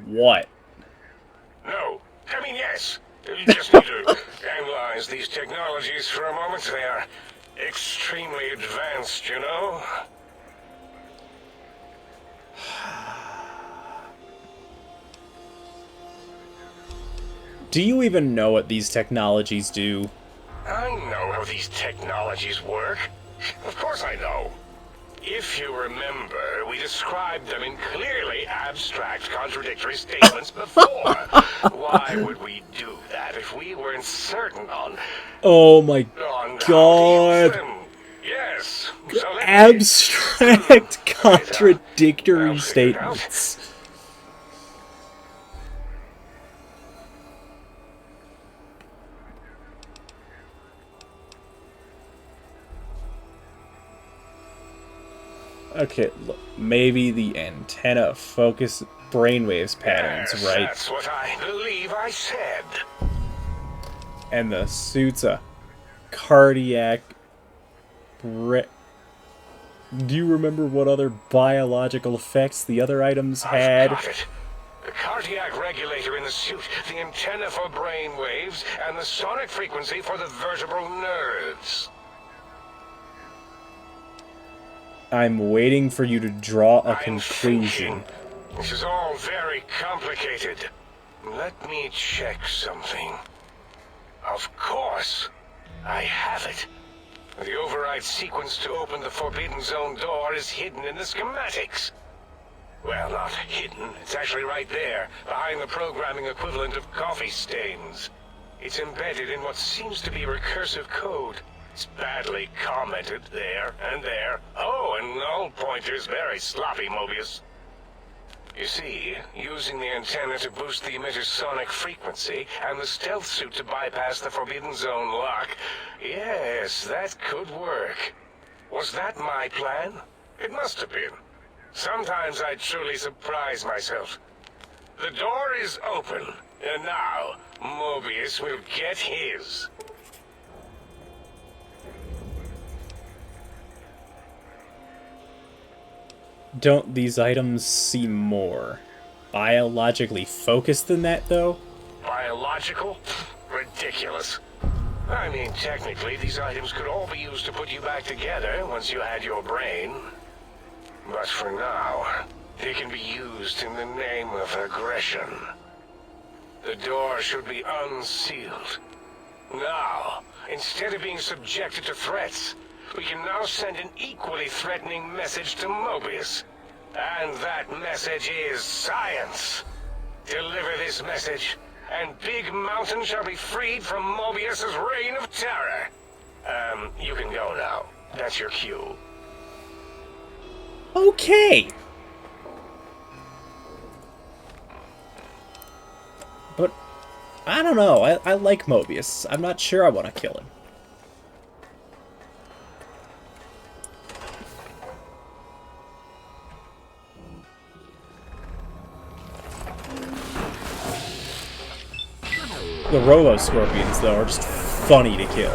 S1: What?
S7: No. I mean, yes. You just need to analyze these technologies for a moment. They are extremely advanced, you know?
S1: Do you even know what these technologies do?
S7: I know how these technologies work. Of course I know. If you remember, we described them in clearly abstract, contradictory statements before. Why would we do that if we weren't certain on...
S1: Oh my god.
S7: Yes. So
S1: Abstract, contradictory statements. Okay, look, maybe the antenna focus brainwaves patterns,
S7: yes,
S1: right?
S7: That's what I believe I said.
S1: And the suit's a cardiac... Do you remember what other biological effects the other items had?
S7: I've got it. The cardiac regulator in the suit, the antenna for brain waves, and the sonic frequency for the vertebral nerves.
S1: I'm waiting for you to draw a
S7: I'm
S1: conclusion.
S7: thinking. This is all very complicated. Let me check something. Of course, I have it. The override sequence to open the Forbidden Zone door is hidden in the schematics. Well, not hidden. It's actually right there, behind the programming equivalent of coffee stains. It's embedded in what seems to be recursive code. It's badly commented there and there. Oh, and null pointer's very sloppy, Mobius. You see, using the antenna to boost the emitter's sonic frequency, and the stealth suit to bypass the Forbidden Zone lock, yes, that could work. Was that my plan? It must have been. Sometimes I truly surprise myself. The door is open, and now Mobius will get his.
S1: Don't these items seem more biologically focused than that, though?
S7: Biological? Ridiculous. I mean, technically, these items could all be used to put you back together once you had your brain. But for now, they can be used in the name of aggression. The door should be unsealed. Now, instead of being subjected to threats, we can now send an equally threatening message to Mobius. And that message is science. Deliver this message, and Big Mountain shall be freed from Mobius's reign of terror. You can go now. That's your cue.
S1: Okay. But, I don't know. I like Mobius. I'm not sure I want to kill him. The Robo-Scorpions, though, are just funny to kill.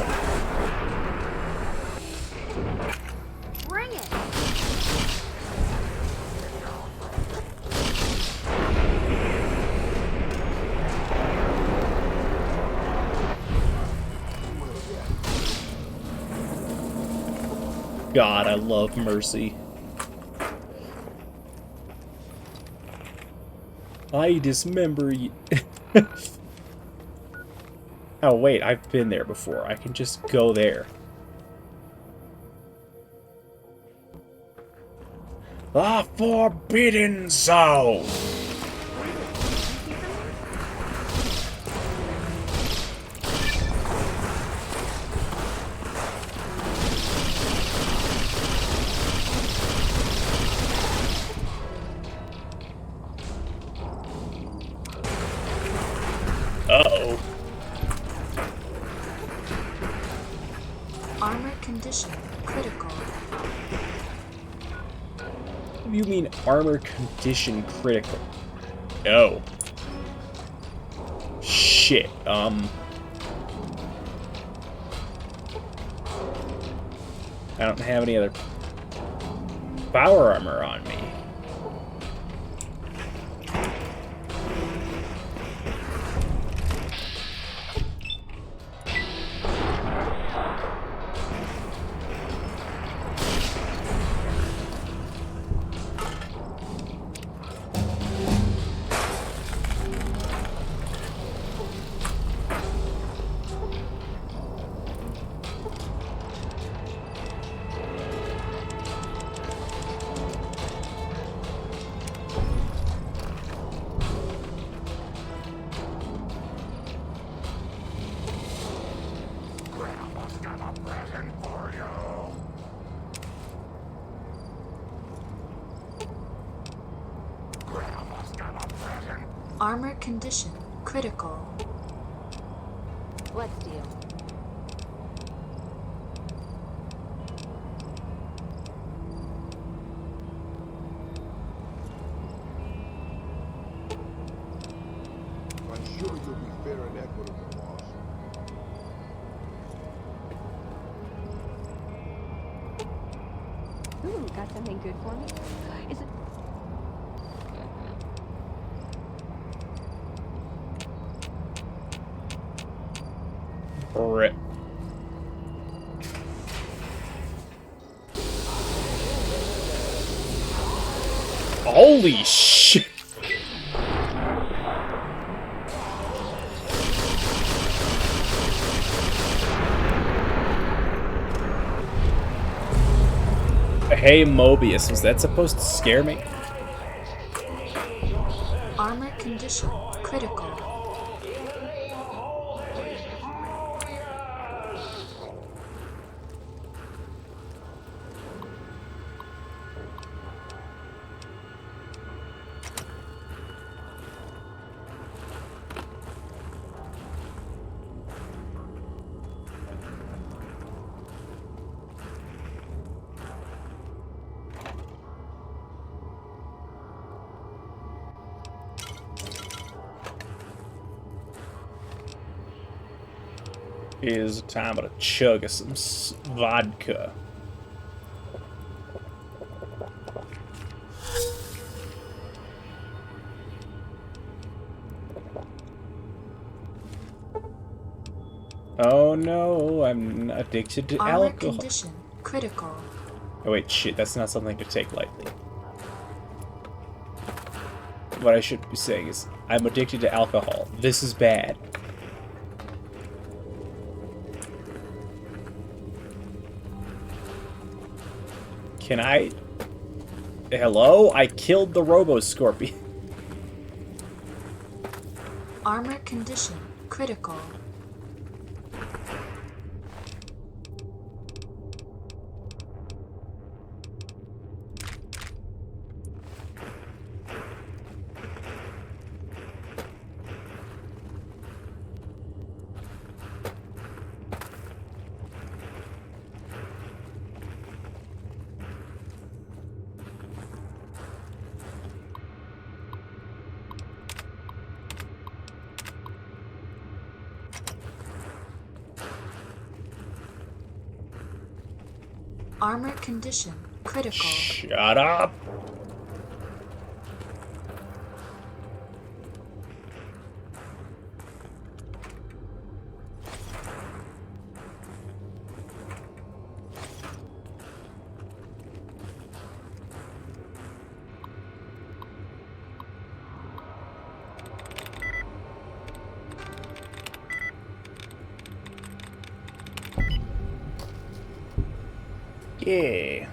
S5: Bring it!
S1: God, I love Mercy. I dismember you. Oh, wait, I've been there before. I can just go there. The Forbidden Zone! Uh-oh.
S8: Armor condition critical.
S1: What do you mean armor condition critical? Oh. Shit, I don't have any other power armor on me.
S8: Armor condition critical.
S4: Let's deal.
S10: I'm sure you'll be fair and equitable, boss.
S4: Ooh, got something good for me? Is it...
S1: Rip. Holy shit! Hey Mobius, was that supposed to scare me?
S8: Armor condition critical.
S1: Is time to chug some vodka. Oh no, I'm addicted to
S8: Armor
S1: alcohol.
S8: condition critical.
S1: Oh wait, shit, that's not something to take lightly. What I should be saying is, I'm addicted to alcohol. This is bad. Can I... Hello? I killed the Robo-Scorpion.
S8: Armor condition critical. Armor condition critical.
S1: Shut up! Yeah.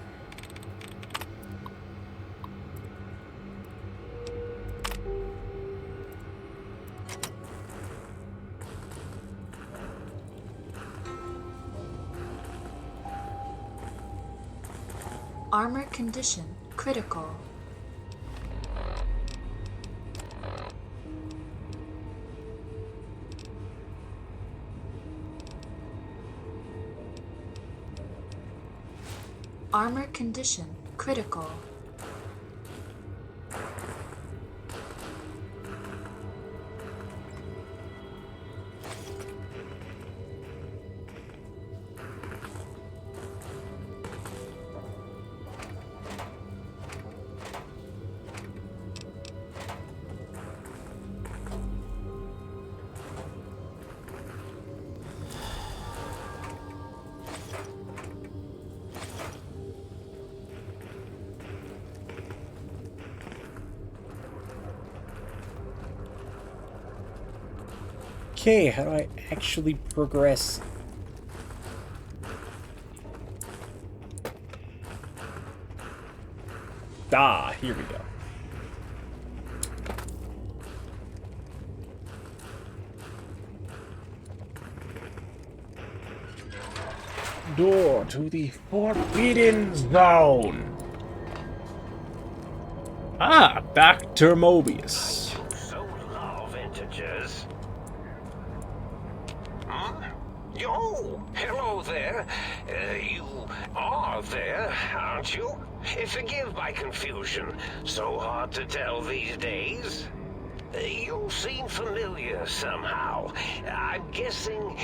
S8: Armor condition critical. Armor condition critical.
S1: Okay, how do I actually progress? Ah, here we go. door to the Forbidden Zone. Ah, Doctor Mobius.
S7: So love integers. Yo, hello there. You are there, aren't you? Forgive my confusion. So hard to tell these days. You seem familiar somehow. I'm guessing,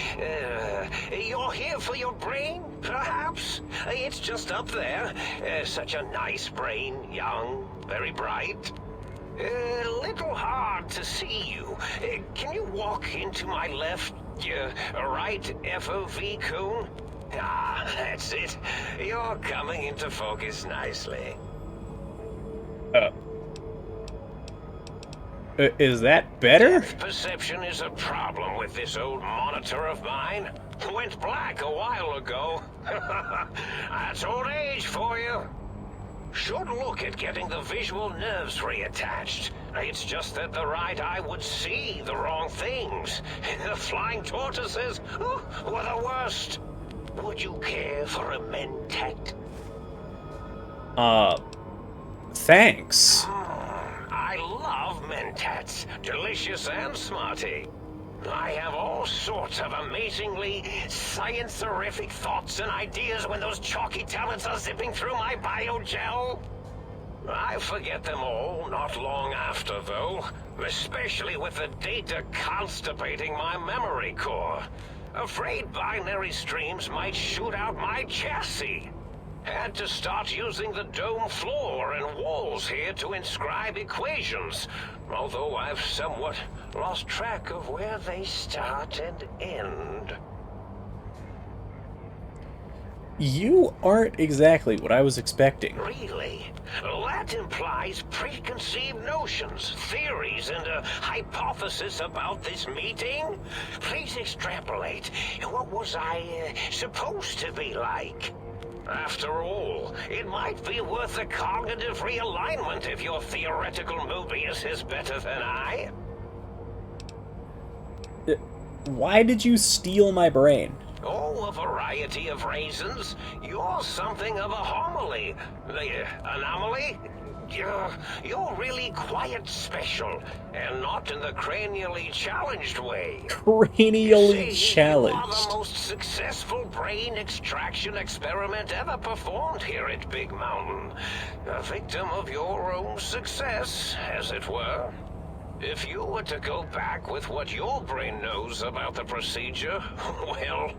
S7: you're here for your brain, perhaps? It's just up there. Such a nice brain, young, very bright. A little hard to see you. Can you walk into my left, right FOV cone? Ah, that's it. You're coming into focus nicely.
S1: Is that better?
S7: Depth perception is a problem with this old monitor of mine. Went black a while ago. That's old age for you. Should look at getting the visual nerves reattached. It's just that the right eye would see the wrong things. The flying tortoises were the worst. Would you care for a mentat?
S1: Thanks.
S7: I love mentats. Delicious and smarty. I have all sorts of amazingly science-terrific thoughts and ideas when those chalky talents are zipping through my biogel. I forget them all not long after, though. Especially with the data constipating my memory core. Afraid binary streams might shoot out my chassis. Had to start using the dome floor and walls here to inscribe equations, although I've somewhat lost track of where they start and end.
S1: You aren't exactly what I was expecting.
S7: Really? That implies preconceived notions, theories, and a hypothesis about this meeting? Please extrapolate. What was I supposed to be like? After all, it might be worth a cognitive realignment if your theoretical Mobius is better than I.
S1: Why did you steal my brain?
S7: Oh, a variety of reasons. You're something of a homily. Anomaly? You're really quite special, and not in the cranially challenged way.
S1: Cranially
S7: See,
S1: challenged.
S7: You are the most successful brain extraction experiment ever performed here at Big Mountain. A victim of your own success, as it were. If you were to go back with what your brain knows about the procedure, well,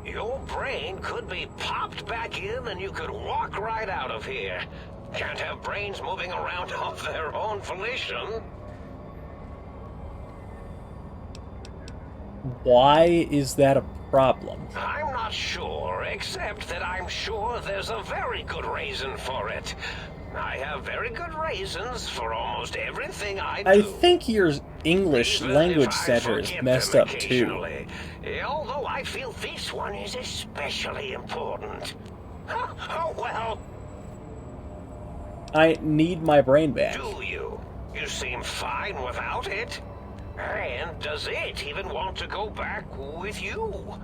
S7: your brain could be popped back in and you could walk right out of here. Can't have brains moving around of their own volition.
S1: Why is that a problem?
S7: I'm not sure, except that I'm sure there's a very good reason for it. I have very good reasons for almost everything I do.
S1: I think your English
S7: Even
S1: language
S7: if I
S1: center is
S7: forget
S1: messed
S7: them
S1: up too.
S7: occasionally. Although I feel this one is especially important. Oh well.
S1: I need my brain back.
S7: Do you? You seem fine without it. And does it even want to go back with you?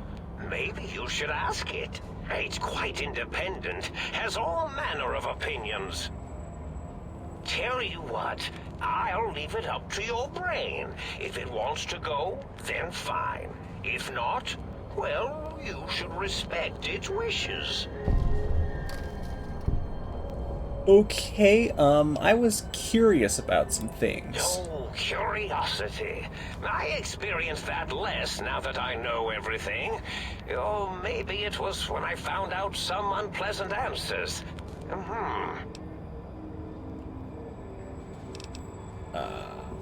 S7: Maybe you should ask it. It's quite independent, has all manner of opinions. Tell you what, I'll leave it up to your brain. If it wants to go, then fine. If not, well, you should respect its wishes.
S1: Okay, I was curious about some things.
S7: Oh, curiosity. I experience that less now that I know everything. Or maybe it was when I found out some unpleasant answers.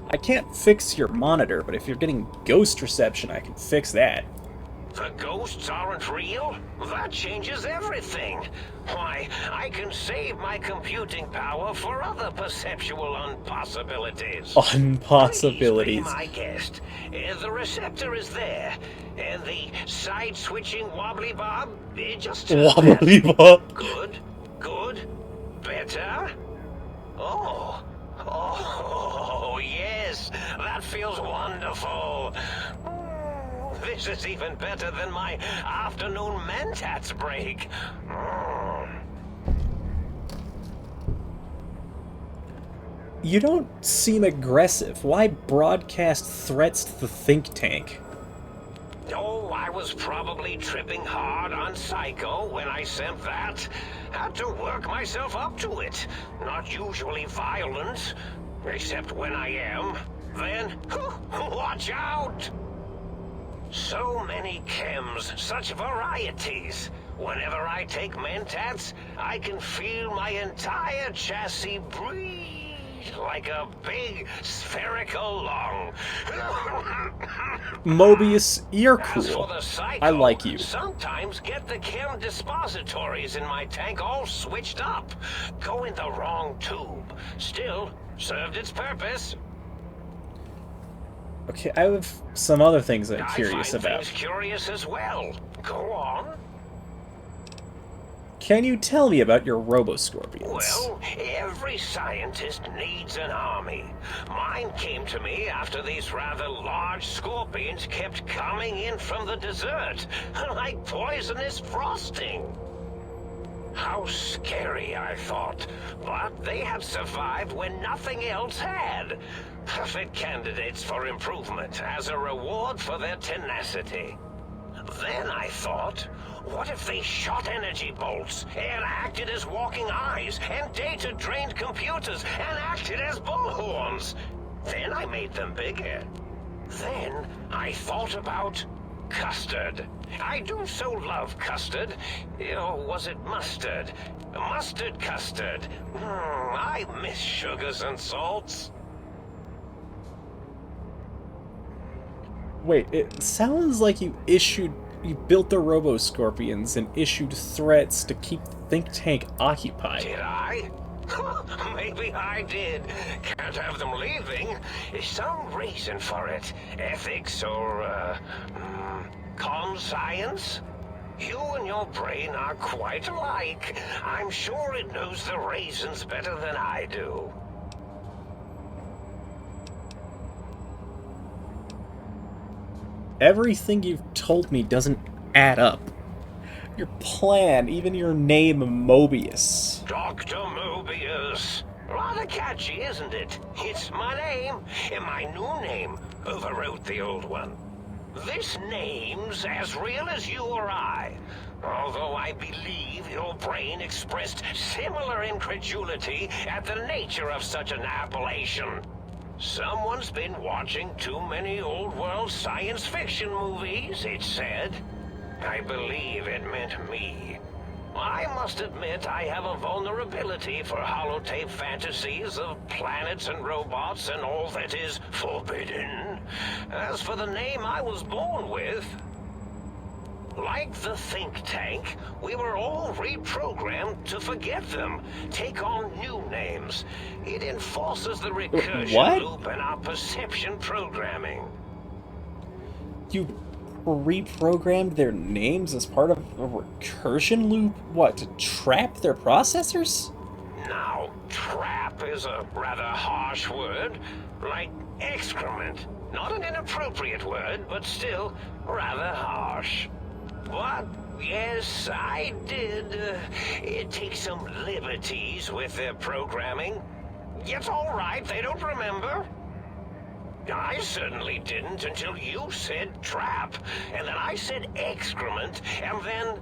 S1: I can't fix your monitor, but if you're getting ghost reception, I can fix that.
S7: The ghosts aren't real? That changes everything. Why, I can save my computing power for other perceptual unpossibilities.
S1: Unpossibilities.
S7: Please be my guest. The receptor is there, and the side-switching wobbly bob, just
S1: Wobbly bob.
S7: Good, good, better. Oh, yes, that feels wonderful. This is even better than my afternoon mentats break.
S1: You don't seem aggressive. Why broadcast threats to the think tank?
S7: Oh, I was probably tripping hard on Psycho when I sent that. Had to work myself up to it. Not usually violent, except when I am. Then, watch out! So many chems, such varieties. Whenever I take mentats, I can feel my entire chassis breathe like a big spherical lung.
S1: Mobius, you're
S7: As for
S1: cool.
S7: the Psycho,
S1: I like you.
S7: sometimes get the chem dispositories in my tank all switched up. Go in the wrong tube. Still, served its purpose.
S1: Okay, I have some other things I'm
S7: I
S1: curious
S7: find
S1: about.
S7: things curious as well. Go on.
S1: Can you tell me about your robo-scorpions?
S7: Well, every scientist needs an army. Mine came to me after these rather large scorpions kept coming in from the desert, like poisonous frosting. How scary, I thought. But they had survived when nothing else had. Perfect candidates for improvement as a reward for their tenacity. Then I thought, what if they shot energy bolts and acted as walking eyes and data-drained computers and acted as bullhorns? Then I made them bigger. Then I thought about custard. I do so love custard. Or was it mustard? Mustard custard. I miss sugars and salts.
S1: Wait, it sounds like you built the robo-scorpions and issued threats to keep the think tank occupied.
S7: Did I? Maybe I did. Can't have them leaving. Some reason for it. Ethics or, science? You and your brain are quite alike. I'm sure it knows the raisins better than I do.
S1: Everything you've told me doesn't add up. Your plan, even your name, Mobius.
S7: Doctor Mobius. Rather catchy, isn't it? It's my name, and my new name overwrote the old one. This name's as real as you or I. Although I believe your brain expressed similar incredulity at the nature of such an appellation. Someone's been watching too many old-world science fiction movies, it said. I believe it meant me. I must admit I have a vulnerability for holotape fantasies of planets and robots and all that is forbidden. As for the name I was born with, like the think tank, we were all reprogrammed to forget them, take on new names. It enforces the recursion loop in our perception programming.
S1: You reprogrammed their names as part of a recursion loop? What, to trap their processors?
S7: Now, trap is a rather harsh word, like excrement. Not an inappropriate word, but still rather harsh. But, yes, I did take some liberties with their programming. It's all right, they don't remember. I certainly didn't until you said trap, and then I said excrement, and then...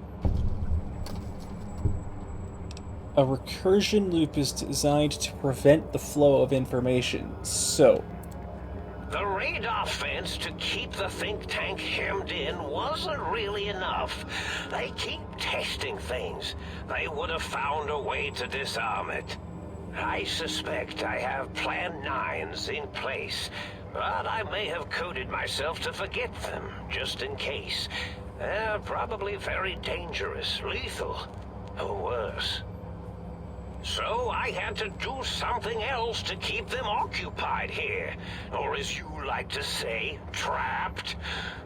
S1: A recursion loop is designed to prevent the flow of information, so...
S7: The radar fence to keep the think tank hemmed in wasn't really enough. They keep testing things. They would have found a way to disarm it. I suspect I have Plan 9s in place, but I may have coded myself to forget them, just in case. They're probably very dangerous, lethal, or worse. So I had to do something else to keep them occupied here, or as you like to say, trapped.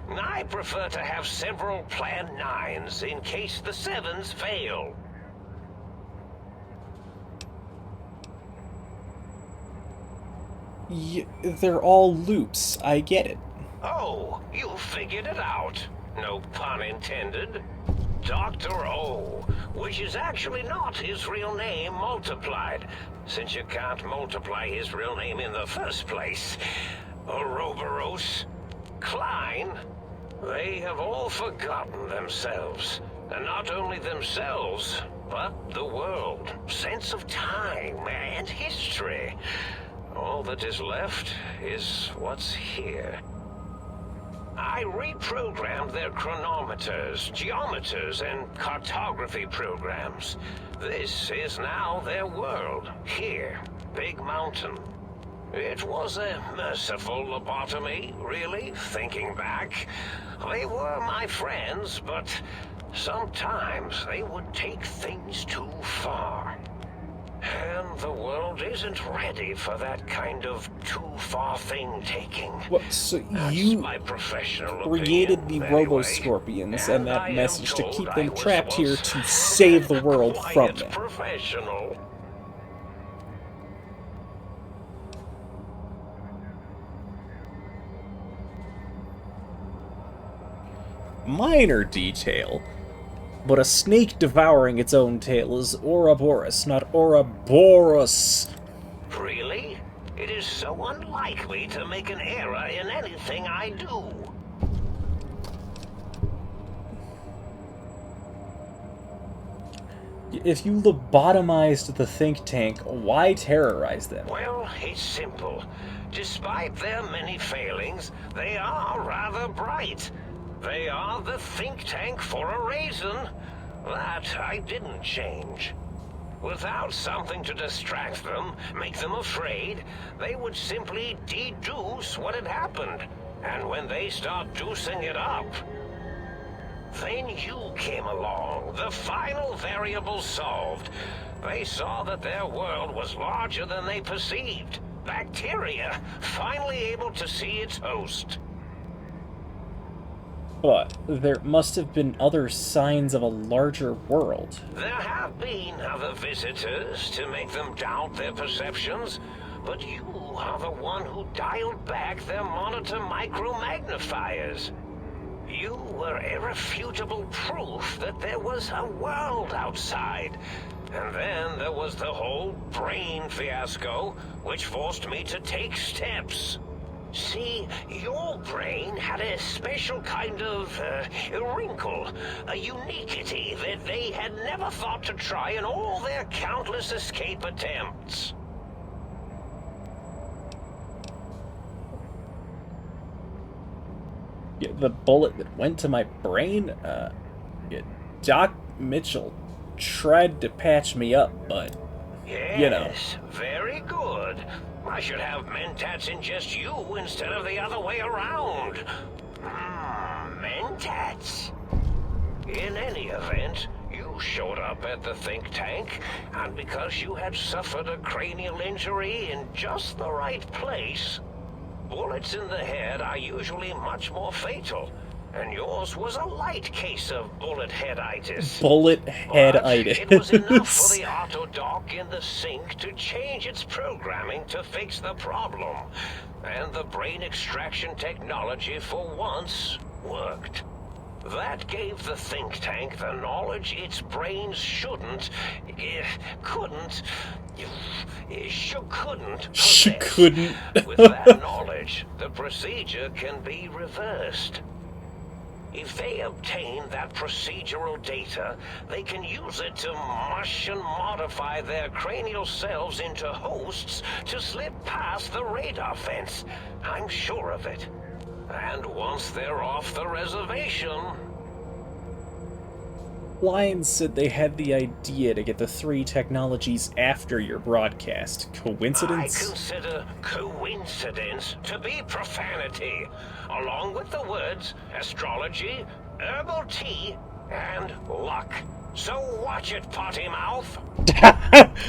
S7: I prefer to have several Plan 9s in case the 7s fail.
S1: They're all loops, I get it.
S7: Oh, you figured it out. No pun intended. Dr. O, which is actually not his real name multiplied, since you can't multiply his real name in the first place. Ouroboros, Klein, they have all forgotten themselves. And not only themselves, but the world, sense of time, and history. All that is left is what's here. I reprogrammed their chronometers, geometers, and cartography programs. This is now their world, here, Big Mountain. It was a merciful lobotomy, really, thinking back. They were my friends, but sometimes they would take things too far. And the world isn't ready for that kind of too-far thing-taking.
S1: What, so
S7: That's
S1: you
S7: my professional
S1: created
S7: opinion,
S1: the
S7: anyway.
S1: Robo-Scorpions and that
S7: I am
S1: message to
S7: told
S1: keep
S7: I
S1: them
S7: was
S1: trapped here
S7: once
S1: to save the world from
S7: quiet
S1: them.
S7: professional.
S1: Minor detail, but a snake devouring its own tail is Ouroboros, not Ouroboros.
S7: Really? It is so unlikely to make an error in anything I do.
S1: If you lobotomized the think tank, why terrorize them?
S7: Well, it's simple. Despite their many failings, they are rather bright. They are the think tank for a reason. That I didn't change. Without something to distract them, make them afraid, they would simply deduce what had happened. And when they start deucing it up, then you came along, the final variable solved. They saw that their world was larger than they perceived. Bacteria, finally able to see its host.
S1: But there must have been other signs of a larger world.
S7: There have been other visitors to make them doubt their perceptions, but you are the one who dialed back their monitor micromagnifiers. You were irrefutable proof that there was a world outside. And then there was the whole brain fiasco, which forced me to take steps. See, your brain had a special kind of wrinkle, a uniquity that they had never thought to try in all their countless escape attempts.
S1: Yeah, the bullet that went to my brain, Doc Mitchell tried to patch me up, but,
S7: yes,
S1: you know.
S7: Very good. I should have Mentats ingest you instead of the other way around. Mentats. In any event, you showed up at the think tank, and because you had suffered a cranial injury in just the right place, bullets in the head are usually much more fatal, and yours was a light case of bullet headitis.
S1: Bullet headitis.
S7: It was enough for the auto dock in the sink to change its programming to fix the problem, and the brain extraction technology for once worked. That gave the think tank the knowledge its brains couldn't possess. With that knowledge, the procedure can be reversed. If they obtain that procedural data, they can use it to mush and modify their cranial cells into hosts to slip past the radar fence. I'm sure of it. And once they're off the reservation...
S1: Lions said they had the idea to get the 3 technologies after your broadcast. Coincidence?
S7: I consider coincidence to be profanity, along with the words astrology, herbal tea, and luck. So watch it, potty mouth.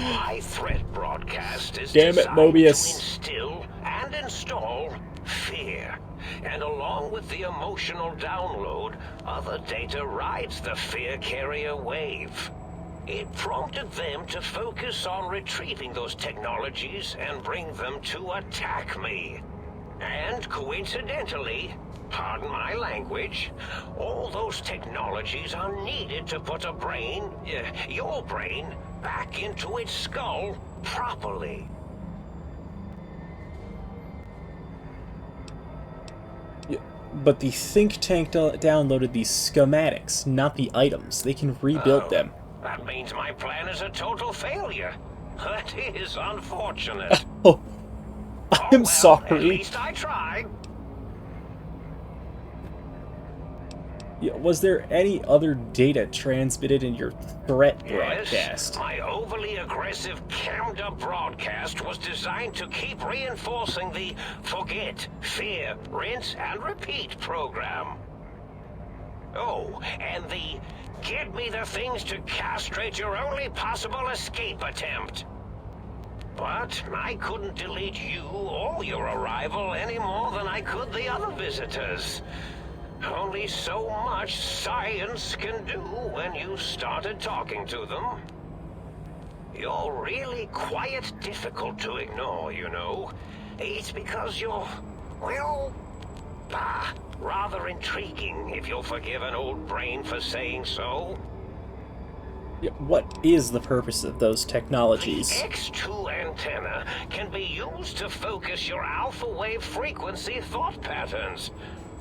S7: My threat broadcast is designed
S1: Mobius.
S7: to instill and install fear. And along with the emotional download, other data rides the fear carrier wave. It prompted them to focus on retrieving those technologies and bring them to attack me.
S3: And coincidentally, pardon my language, all those technologies are needed to put a brain, your brain, back into its skull properly.
S1: Yeah, but the think tank downloaded the schematics, not the items. They can rebuild them.
S3: That means my plan is a total failure. That is unfortunate.
S1: Oh, I'm sorry.
S3: At least I tried.
S1: Yeah, was there any other data transmitted in your threat broadcast?
S3: Yes, my overly aggressive cammed-up broadcast was designed to keep reinforcing the forget, fear, rinse, and repeat program. Oh, and the get me the things to castrate your only possible escape attempt. But I couldn't delete you or your arrival any more than I could the other visitors. Only so much science can do when you started talking to them. You're really quite difficult to ignore, you know. It's because you're, well, rather intriguing, if you'll forgive an old brain for saying so.
S1: Yeah, what is the purpose of those technologies?
S3: The X2 antenna can be used to focus your alpha wave frequency thought patterns.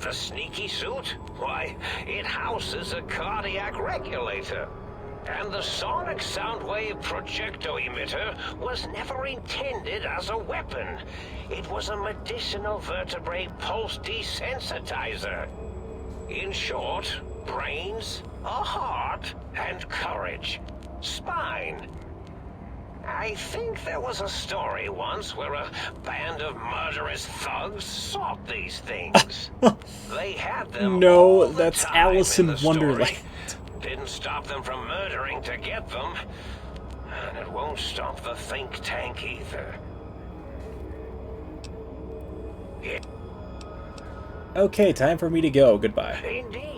S3: The sneaky suit? Why, it houses a cardiac regulator. And the sonic sound wave projecto emitter was never intended as a weapon. It was a medicinal vertebrae pulse desensitizer. In short, brains, a heart, and courage. Spine. I think there was a story once where a band of murderous thugs sought these things. They had them.
S1: No, that's Alice in Wonderland.
S3: Didn't stop them from murdering to get them. And it won't stop the think tank either.
S1: Okay, time for me to go. Goodbye.
S3: Indeed.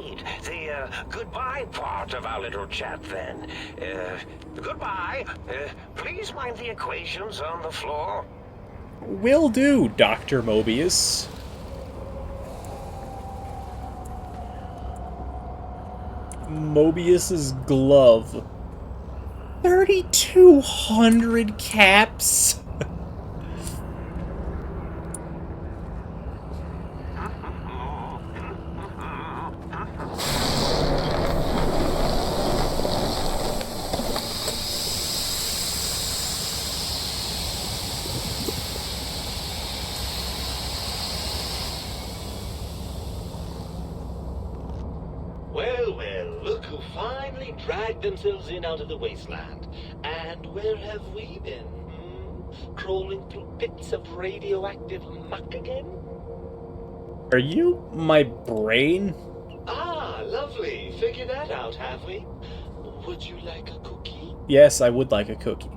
S3: The goodbye part of our little chat then. Goodbye. Please mind the equations on the floor.
S1: Will do, Doctor Mobius. Mobius's glove. 3,200 caps?
S11: Dragged themselves in out of the Wasteland. And where have we been? Crawling through pits of radioactive muck again?
S1: Are you my brain?
S11: Ah, lovely. Figured that out, have we? Would you like a cookie?
S1: Yes, I would like a cookie.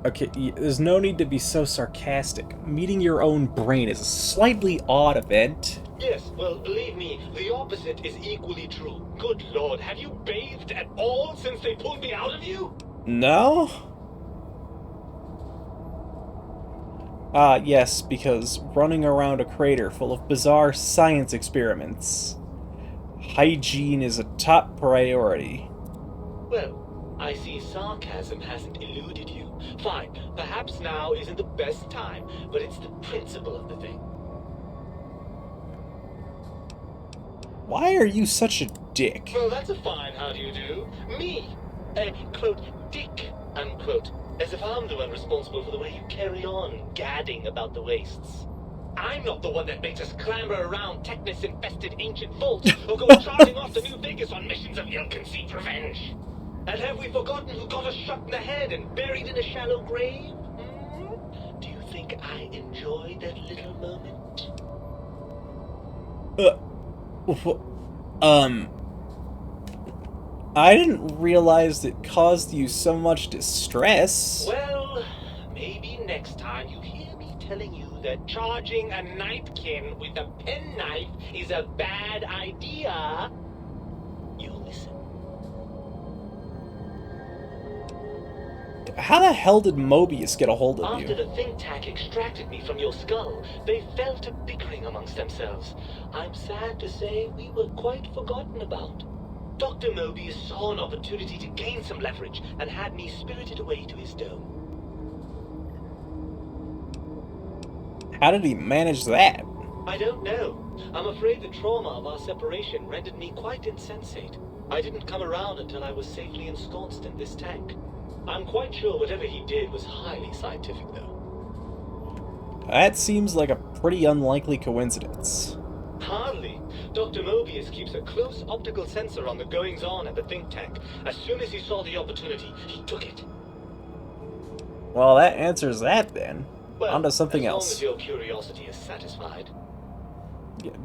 S1: Okay, there's no need to be so sarcastic. Meeting your own brain is a slightly odd event.
S11: Yes, well, believe me, the opposite is equally true. Good lord, have you bathed at all since they pulled me out of you?
S1: No? Yes, because running around a crater full of bizarre science experiments. Hygiene is a top priority.
S11: Well, I see sarcasm hasn't eluded you. Fine, perhaps now isn't the best time, but it's the principle of the thing.
S1: Why are you such a dick?
S11: Well, that's a fine how do you do. Me, a, quote, dick, unquote, as if I'm the one responsible for the way you carry on gadding about the wastes. I'm not the one that makes us clamber around Technus-infested ancient vaults or go charging off to New Vegas on missions of ill-conceived revenge. And have we forgotten who got us shot in the head and buried in a shallow grave? Do you think I enjoyed that little moment?
S1: I didn't realize it caused you so much distress.
S11: Well, maybe next time you hear me telling you that charging a napkin with a penknife is a bad idea, you'll listen.
S1: How the hell did Mobius get a hold of
S11: After
S1: you?
S11: the think tank extracted me from your skull, they fell to bickering amongst themselves. I'm sad to say we were quite forgotten about. Dr. Mobius saw an opportunity to gain some leverage and had me spirited away to his dome.
S1: How did he manage that?
S11: I don't know. I'm afraid the trauma of our separation rendered me quite insensate. I didn't come around until I was safely ensconced in this tank. I'm quite sure whatever he did was highly scientific, though.
S1: That seems like a pretty unlikely coincidence.
S11: Hardly. Dr. Mobius keeps a close optical sensor on the goings-on at the think tank. As soon as he saw the opportunity, he took it.
S1: Well, that answers that then.
S11: Well,
S1: on to something
S11: as
S1: else.
S11: long as your curiosity is satisfied.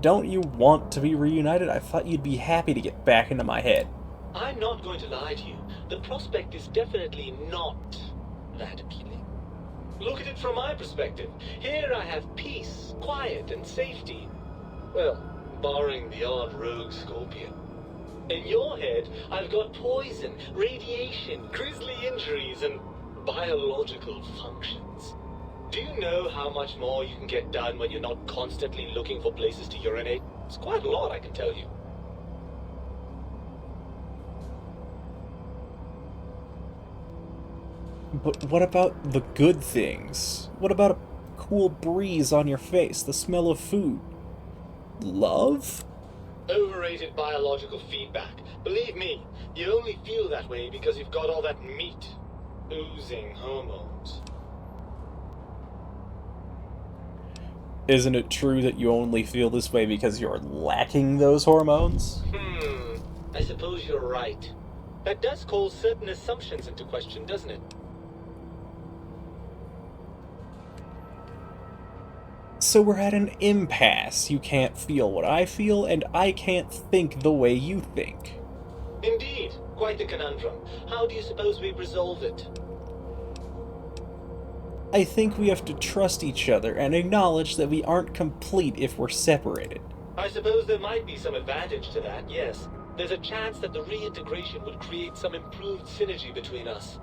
S1: Don't you want to be reunited? I thought you'd be happy to get back into my head.
S11: I'm not going to lie to you. The prospect is definitely not that appealing. Look at it from my perspective. Here I have peace, quiet, and safety. Well, barring the odd rogue scorpion. In your head, I've got poison, radiation, grisly injuries, and biological functions. Do you know how much more you can get done when you're not constantly looking for places to urinate? It's quite a lot, I can tell you.
S1: But what about the good things? What about a cool breeze on your face, the smell of food? Love?
S11: Overrated biological feedback. Believe me, you only feel that way because you've got all that meat oozing hormones.
S1: Isn't it true that you only feel this way because you're lacking those hormones?
S11: I suppose you're right. That does call certain assumptions into question, doesn't it?
S1: So we're at an impasse. You can't feel what I feel, and I can't think the way you think.
S11: Indeed. Quite the conundrum. How do you suppose we resolve it?
S1: I think we have to trust each other and acknowledge that we aren't complete if we're separated.
S11: I suppose there might be some advantage to that, yes. There's a chance that the reintegration would create some improved synergy between us.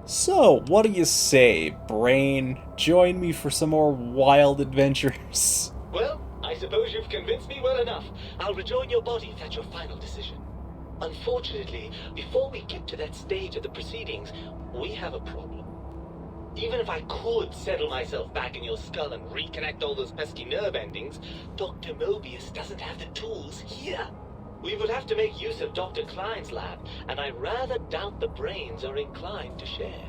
S1: So, what do you say, Brain? Join me for some more wild adventures.
S11: Well, I suppose you've convinced me well enough. I'll rejoin your body if that's your final decision. Unfortunately, before we get to that stage of the proceedings, we have a problem. Even if I could settle myself back in your skull and reconnect all those pesky nerve endings, Dr. Mobius doesn't have the tools here. We would have to make use of Dr. Klein's lab, and I rather doubt the brains are inclined to share.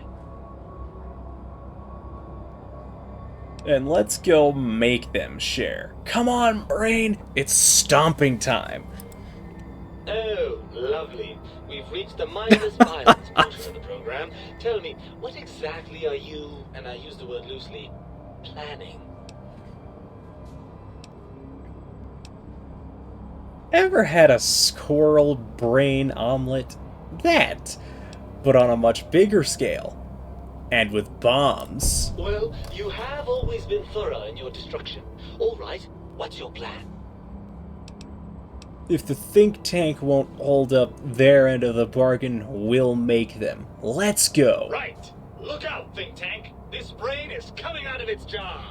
S1: And let's go make them share. Come on, Brain! It's stomping time!
S11: Oh, lovely. We've reached the mindless violence portion of the program. Tell me, what exactly are you, and I use the word loosely, planning?
S1: Ever had a squirrel brain omelet? That, but on a much bigger scale. And with bombs.
S11: Well, you have always been thorough in your destruction. All right, what's your plan?
S1: If the think tank won't hold up their end of the bargain, we'll make them. Let's go.
S11: Right. Look out, think tank. This brain is coming out of its jar.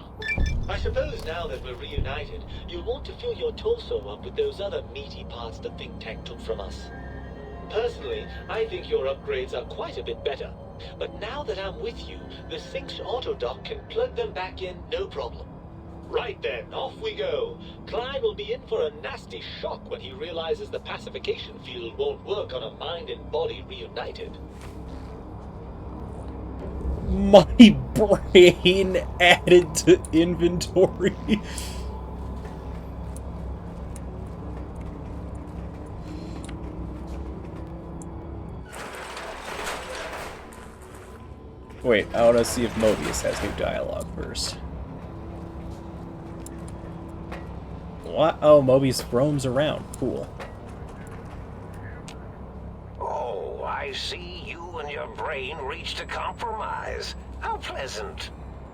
S11: I suppose now that we're reunited, you'll want to fill your torso up with those other meaty parts the think tank took from us. Personally, I think your upgrades are quite a bit better. But now that I'm with you, the Sync's autodock can plug them back in no problem. Right then, off we go. Klein will be in for a nasty shock when he realizes the pacification field won't work on a mind and body reunited.
S1: My brain added to inventory. Wait, I want to see if Mobius has new dialogue first. What? Oh, Mobius roams around. Cool.
S3: Oh, I see you and your brain reached a compromise. How pleasant.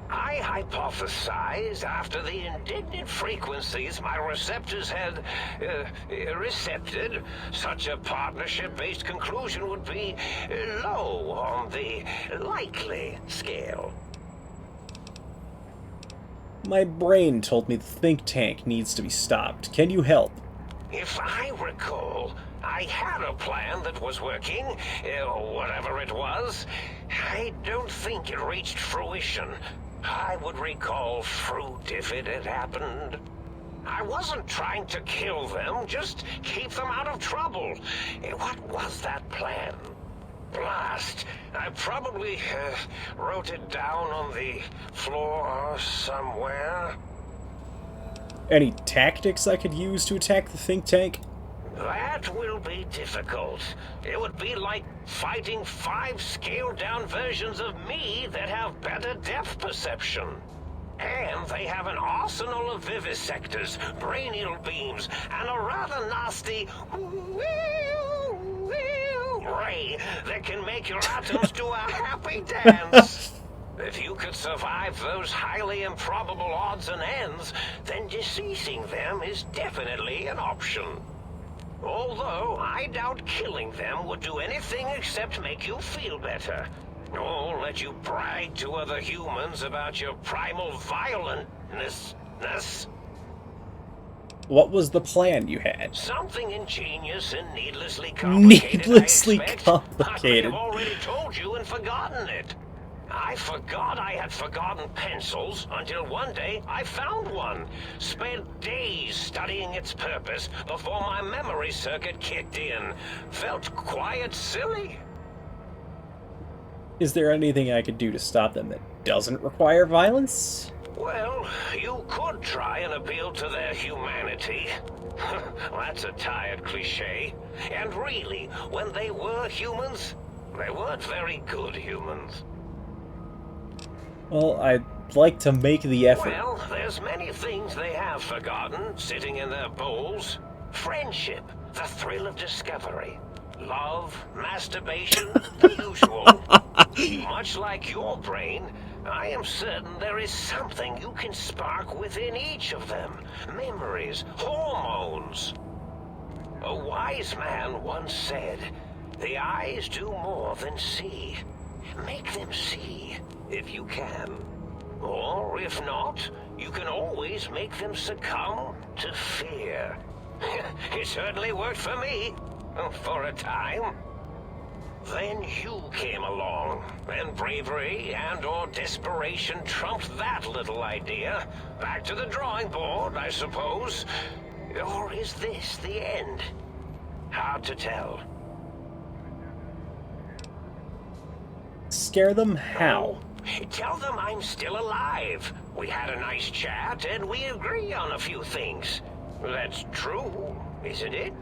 S3: I I hypothesize after the indignant frequencies my receptors had recepted, such a partnership-based conclusion would be low on the likely scale.
S1: My brain told me the think tank needs to be stopped. Can you help?
S3: If I recall, I had a plan that was working, whatever it was. I don't think it reached fruition. I would recall fruit if it had happened. I wasn't trying to kill them, just keep them out of trouble. What was that plan? Blast. I probably wrote it down on the floor somewhere.
S1: Any tactics I could use to attack the think tank?
S3: That will be difficult. It would be like fighting 5 scaled-down versions of me that have better depth perception. And they have an arsenal of vivisectors, brainial beams, and a rather nasty ray that can make your atoms do a happy dance. If you could survive those highly improbable odds and ends, then deceasing them is definitely an option. Although, I doubt killing them would do anything except make you feel better. Or let you brag to other humans about your primal violentness.
S1: What was the plan you had?
S3: Something ingenious and needlessly complicated,
S1: Needlessly
S3: I expect.
S1: complicated.
S3: I could have already told you and forgotten it. I forgot I had forgotten pencils until one day I found one. Spent days studying its purpose before my memory circuit kicked in. Felt quite silly.
S1: Is there anything I could do to stop them that doesn't require violence?
S3: Well, you could try and appeal to their humanity. That's a tired cliche. And really, when they were humans, they weren't very good humans.
S1: Well, I'd like to make the effort.
S3: Well, there's many things they have forgotten, sitting in their bowls. Friendship, the thrill of discovery. Love, masturbation, the usual. Much like your brain, I am certain there is something you can spark within each of them. Memories, hormones. A wise man once said, "The eyes do more than see. Make them see, if you can. Or, if not, you can always make them succumb to fear." It certainly worked for me, for a time. Then you came along, and bravery and/or desperation trumped that little idea. Back to the drawing board, I suppose. Or is this the end? Hard to tell.
S1: Scare them how?
S3: Tell them I'm still alive. We had a nice chat, and we agree on a few things. That's true, isn't it?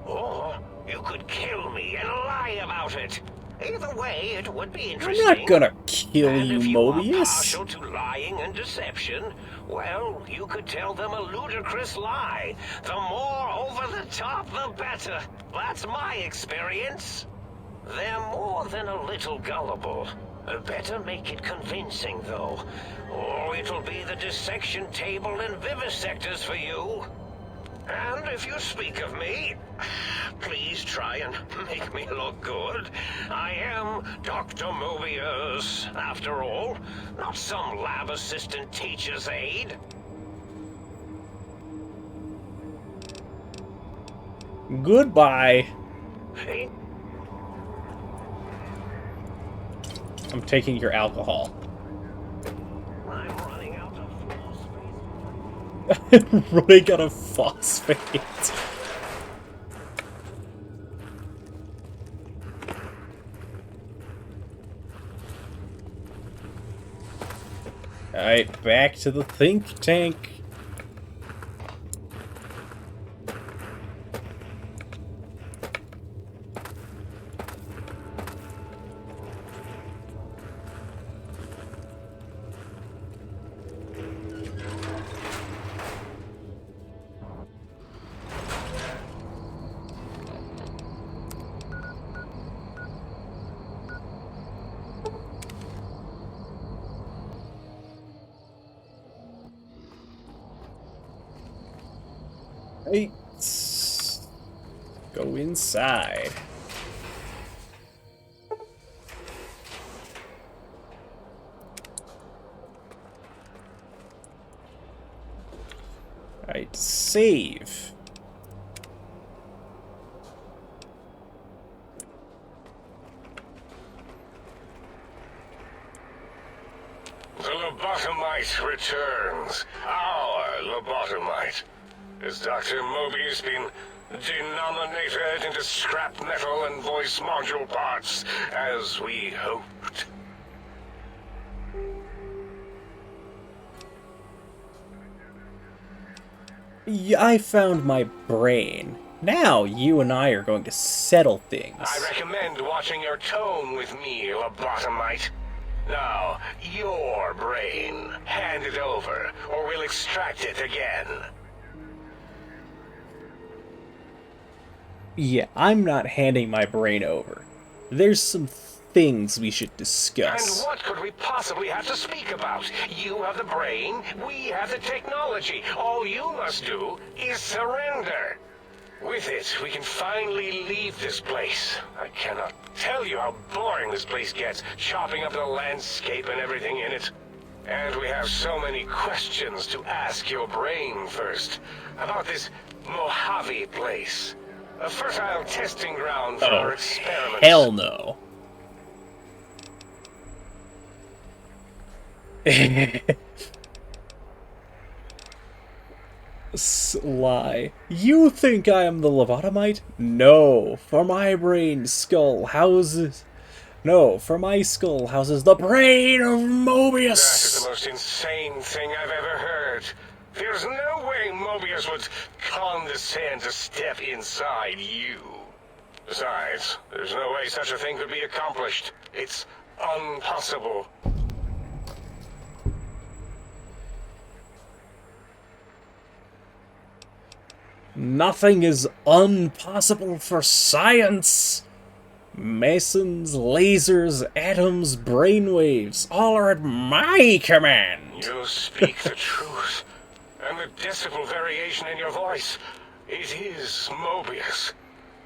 S3: Or you could kill me and lie about it. Either way, it would be interesting.
S1: I'm not gonna kill
S3: and
S1: you,
S3: if you
S1: Mobius.
S3: are partial to lying and deception, well, you could tell them a ludicrous lie. The more over the top, the better. That's my experience. They're more than a little gullible. Better make it convincing, though. Or it'll be the dissection table and vivisectors for you. And if you speak of me, please try and make me look good. I am Doctor Mobius, after all. Not some lab assistant teacher's aide.
S1: Goodbye.
S3: Hey.
S1: I'm taking your alcohol.
S3: I'm running out of
S1: Running out of phosphate. Alright, back to the think tank. Right. Go inside. Alright, save.
S7: The lobotomite returns. Our lobotomite. Has Doctor Mobius been denominated into scrap metal and voice module parts, as we hoped?
S1: Yeah, I found my brain. Now you and I are going to settle things.
S7: I recommend watching your tone with me, lobotomite. Now, your brain. Hand it over, or we'll extract it again.
S1: Yeah, I'm not handing my brain over. There's some things we should discuss.
S7: And what could we possibly have to speak about? You have the brain, we have the technology. All you must do is surrender. With it, we can finally leave this place. I cannot tell you how boring this place gets, chopping up the landscape and everything in it. And we have so many questions to ask your brain first. About this Mojave place. A fertile testing ground for our experiments.
S1: Hell no. Sly. You think I am the lobotomite? No, for my brain skull houses... No, for my skull houses the brain of Mobius!
S7: That is the most insane thing I've ever heard. There's no way Mobius would condescend to step inside you. Besides, there's no way such a thing could be accomplished. It's impossible.
S1: Nothing is impossible for science. Masons, lasers, atoms, brainwaves, all are at my command.
S7: You speak the truth. And the decibel variation in your voice, it is Mobius.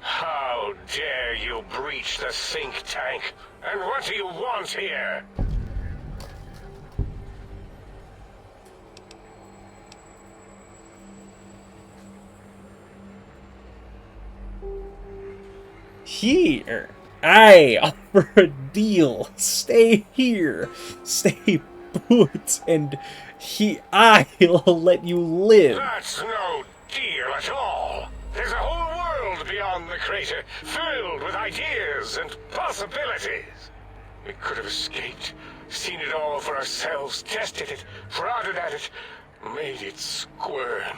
S7: How dare you breach the think tank? And what do you want here?
S1: Here, I offer a deal. Stay here, stay put, and I'll let you live.
S7: That's no deal at all. There's a whole world beyond the crater, filled with ideas and possibilities. We could have escaped, seen it all for ourselves, tested it, prodded at it, made it squirm.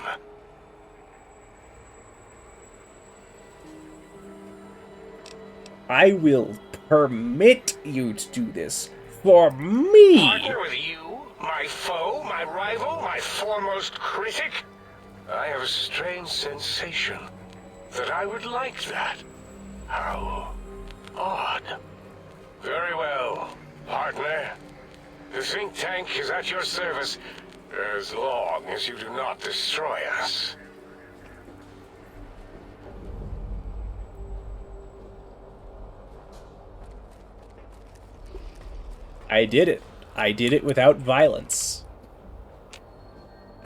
S1: I will permit you to do this for me.
S7: Partner with you? My foe? My rival? My foremost critic? I have a strange sensation that I would like that. How odd. Very well, partner. The think tank is at your service as long as you do not destroy us.
S1: I did it. I did it without violence.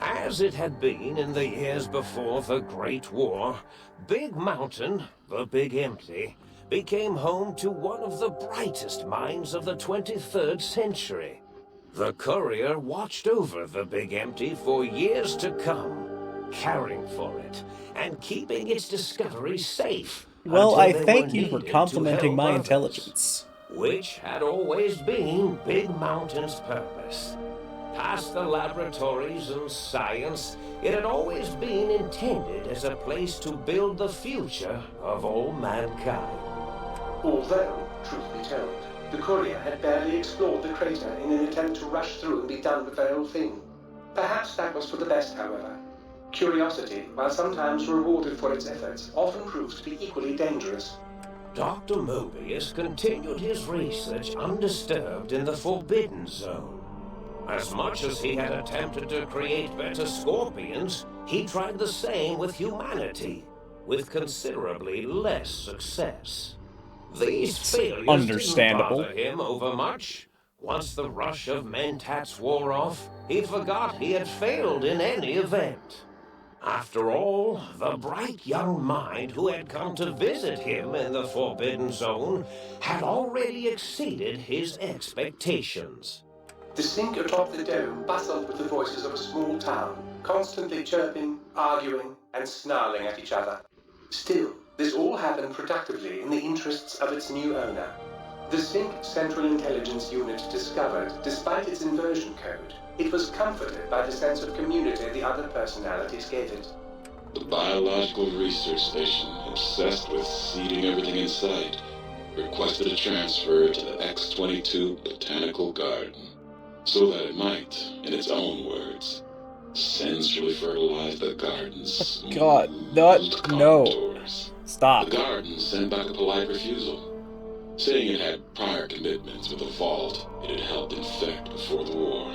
S14: As it had been in the years before the Great War, Big Mountain, the Big Empty, became home to one of the brightest minds of the 23rd century. The courier watched over the Big Empty for years to come, caring for it and keeping its discovery safe.
S1: Well, I thank you for complimenting my intelligence.
S14: Which had always been Big Mountain's purpose. Past the laboratories and science, it had always been intended as a place to build the future of all mankind.
S12: Although, truth be told, the courier had barely explored the crater in an attempt to rush through and be done with the whole thing. Perhaps that was for the best, however. Curiosity, while sometimes rewarded for its efforts, often proves to be equally dangerous.
S14: Dr. Mobius continued his research undisturbed in the Forbidden Zone. As much as he had attempted to create better scorpions, he tried the same with humanity, with considerably less success. These failures
S1: understandable.
S14: didn't bother him overmuch. Once the rush of mentats wore off, he forgot he had failed in any event. After all, the bright young mind who had come to visit him in the Forbidden Zone had already exceeded his expectations.
S12: The sink atop the dome bustled with the voices of a small town, constantly chirping, arguing, and snarling at each other. Still, this all happened productively in the interests of its new owner. The Sink Central Intelligence Unit discovered, despite its inversion code, it was comforted by the sense of community the other personalities gave it.
S15: The Biological Research Station, obsessed with seeding everything in sight, requested a transfer to the X-22 Botanical Garden, so that it might, in its own words, sensually fertilize the garden's
S1: God, no. Stop.
S15: The garden sent back a polite refusal, saying it had prior commitments with a vault it had helped infect before the war.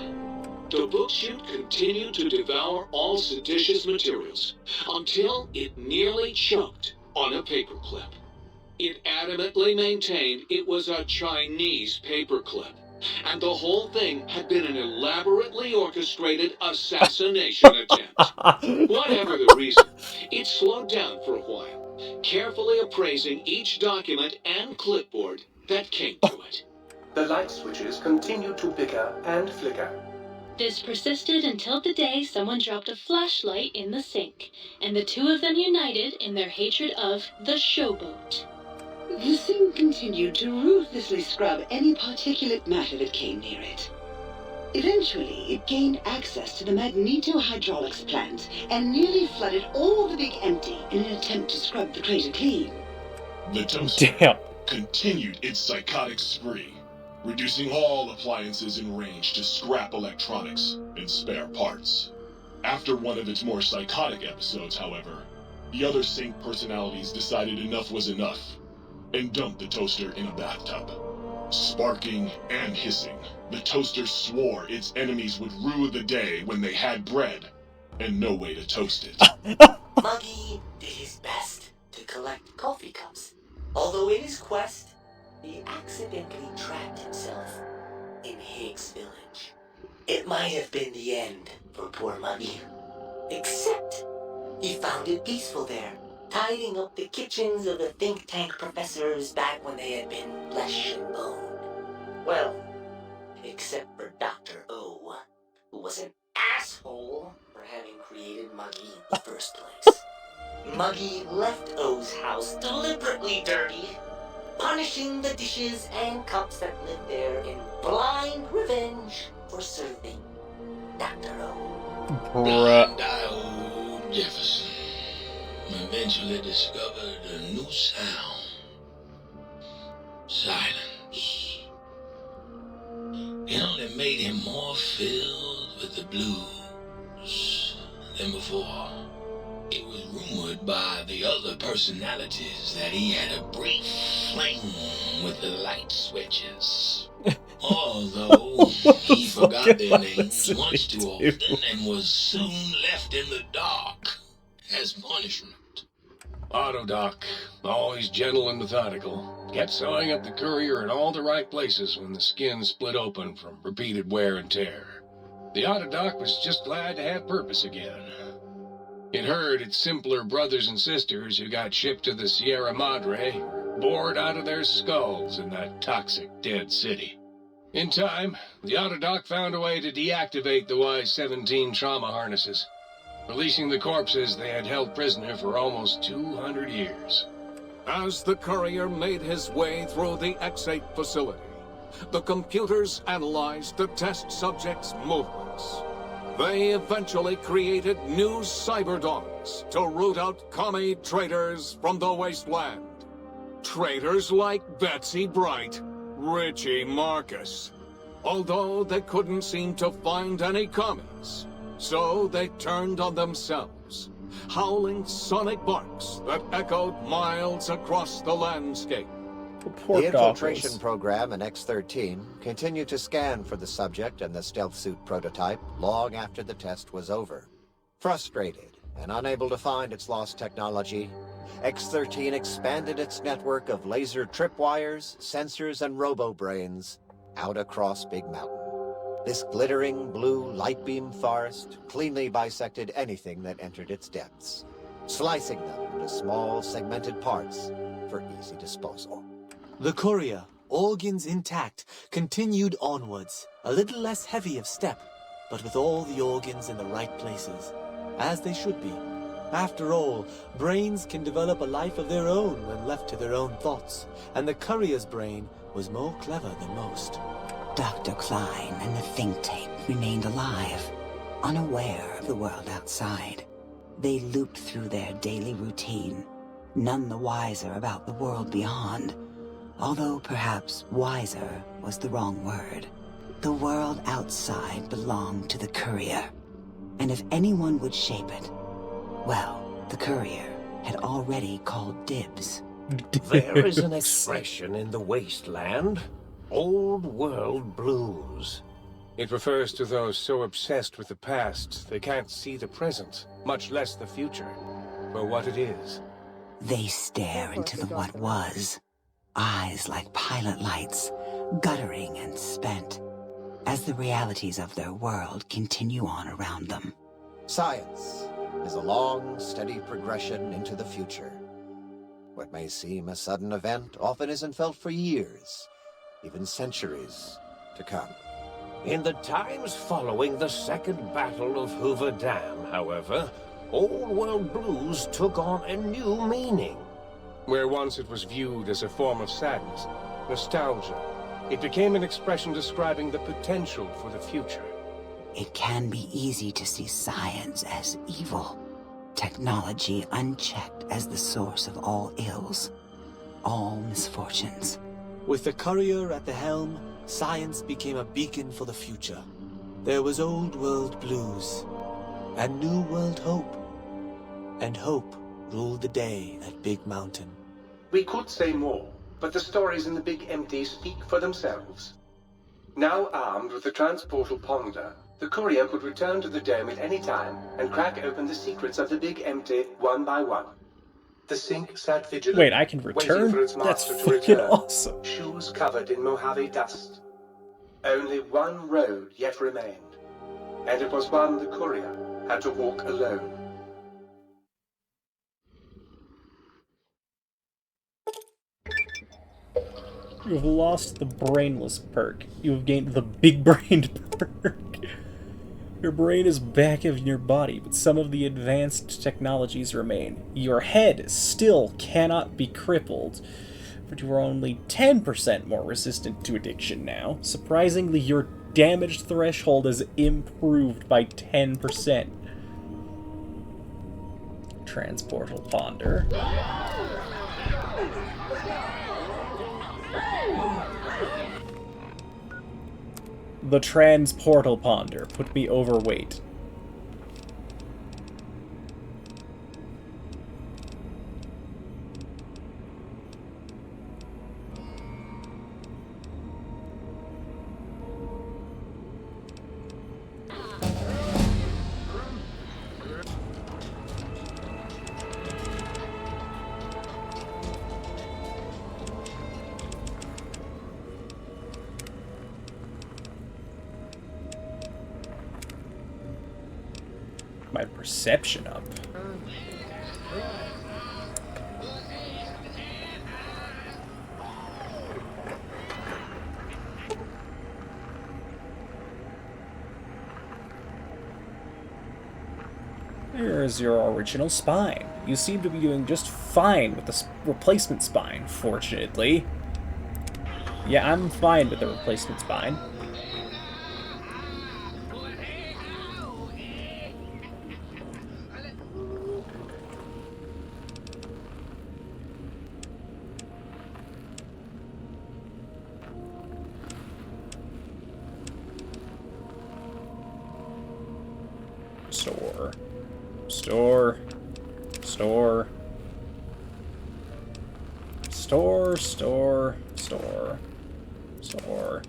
S16: The bookchute continued to devour all seditious materials until it nearly choked on a paperclip. It adamantly maintained it was a Chinese paperclip, and the whole thing had been an elaborately orchestrated assassination attempt. Whatever the reason, it slowed down for a while, carefully appraising each document and clipboard that came to it.
S12: The light switches continued to bicker and flicker.
S17: This persisted until the day someone dropped a flashlight in the sink, and the two of them united in their hatred of the showboat.
S18: The sink continued to ruthlessly scrub any particulate matter that came near it. Eventually, it gained access to the magneto-hydraulics plant and nearly flooded all the big empty in an attempt to scrub the crater clean.
S10: The toaster continued its psychotic spree, reducing all appliances in range to scrap electronics and spare parts. After one of its more psychotic episodes, however, the other Sink personalities decided enough was enough and dumped the toaster in a bathtub. Sparking and hissing, the toaster swore its enemies would rue the day when they had bread and no way to toast it.
S6: Muggy did his best to collect coffee cups, although in his quest, he accidentally trapped himself in Higgs Village. It might have been the end for poor Muggy, except he found it peaceful there, tidying up the kitchens of the think tank professors back when they had been flesh and bone. Well, except for Dr. O, who was an asshole for having created Muggy in the first place. Muggy left O's house deliberately dirty, punishing the dishes and cups that lived there in blind revenge for serving Dr. O.
S1: Bruh.
S19: Old Jefferson eventually discovered a new sound. Silence. It only made him more filled with the blues than before. It was rumored by the other personalities that he had a brief fling with the light switches. Although he forgot their names once too often and was soon left in the dark as punishment.
S7: Autodoc, always gentle and methodical, kept sewing up the courier in all the right places when the skin split open from repeated wear and tear. The Autodoc was just glad to have purpose again. It heard its simpler brothers and sisters who got shipped to the Sierra Madre were bored out of their skulls in that toxic dead city. In time, the Autodoc found a way to deactivate the Y-17 trauma harnesses, releasing the corpses they had held prisoner for almost 200 years.
S20: As the courier made his way through the X-8 facility, the computers analyzed the test subjects' movements. They eventually created new cyberdogs to root out commie traitors from the Wasteland. Traitors like Betsy Bright, Richie Marcus. Although they couldn't seem to find any commies, so they turned on themselves, howling sonic barks that echoed miles across the landscape.
S1: Poor
S21: The infiltration
S1: Ghogiels.
S21: program in X-13 continued to scan for the subject and the stealth suit prototype long after the test was over. Frustrated and unable to find its lost technology, X-13 expanded its network of laser tripwires, sensors, and robo-brains out across Big Mountain. This glittering blue light beam forest cleanly bisected anything that entered its depths, slicing them into small segmented parts for easy disposal.
S22: The courier, organs intact, continued onwards, a little less heavy of step, but with all the organs in the right places, as they should be. After all, brains can develop a life of their own when left to their own thoughts, and the courier's brain was more clever than most.
S13: Dr. Klein and the think tank remained alive, unaware of the world outside. They looped through their daily routine, none the wiser about the world beyond, although perhaps wiser was the wrong word. The world outside belonged to the courier, and if anyone would shape it, well, the courier had already called dibs.
S14: There is an expression in the Wasteland, old world blues.
S7: It refers to those so obsessed with the past they can't see the present, much less the future, for what it is.
S13: They stare into the what was, eyes like pilot lights, guttering and spent, as the realities of their world continue on around them.
S21: Science is a long, steady progression into the future. What may seem a sudden event often isn't felt for years, even centuries to come.
S14: In the times following the Second Battle of Hoover Dam, however, old world blues took on a new meaning.
S7: Where once it was viewed as a form of sadness, nostalgia, it became an expression describing the potential for the future.
S13: It can be easy to see science as evil, technology unchecked as the source of all ills, all misfortunes.
S22: With the courier at the helm, science became a beacon for the future. There was old world blues, and new world hope. And hope ruled the day at Big Mountain.
S12: We could say more, but the stories in the Big Empty speak for themselves. Now armed with the transportal ponder, the courier could return to the dome at any time and crack open the secrets of the Big Empty one by one. The sink sat vigilant,
S1: Wait, I can return?
S12: waiting for its
S1: That's
S12: master to
S1: fucking
S12: return,
S1: awesome.
S12: shoes covered in Mojave dust. Only one road yet remained, and it was one the courier had to walk alone.
S1: You have lost the brainless perk. You have gained the big-brained perk. Your brain is back in your body, but some of the advanced technologies remain. Your head still cannot be crippled, but you are only 10% more resistant to addiction now. Surprisingly, your damage threshold is improved by 10%. Transportal Ponder. The Transportal Ponder put me overweight. My perception up. Here's your original spine. You seem to be doing just fine with the replacement spine, fortunately. Yeah, I'm fine with the replacement spine. Store. Store. Store. Store, store, store, store,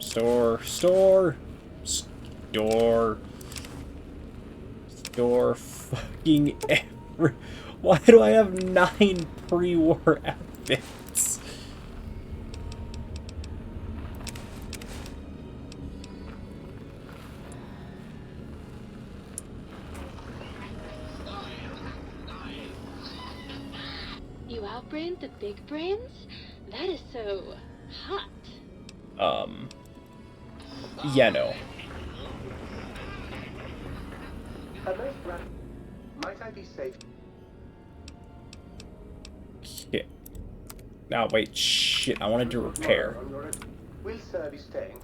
S1: store, store, store, store, fucking every... Why do I have 9 pre-war outfits?
S17: You outbrained the big brains? That is so hot.
S1: Yeah, no.
S12: Might I be safe?
S1: Shit. Now, wait, shit, I wanted to repair.
S12: Will Sir be staying?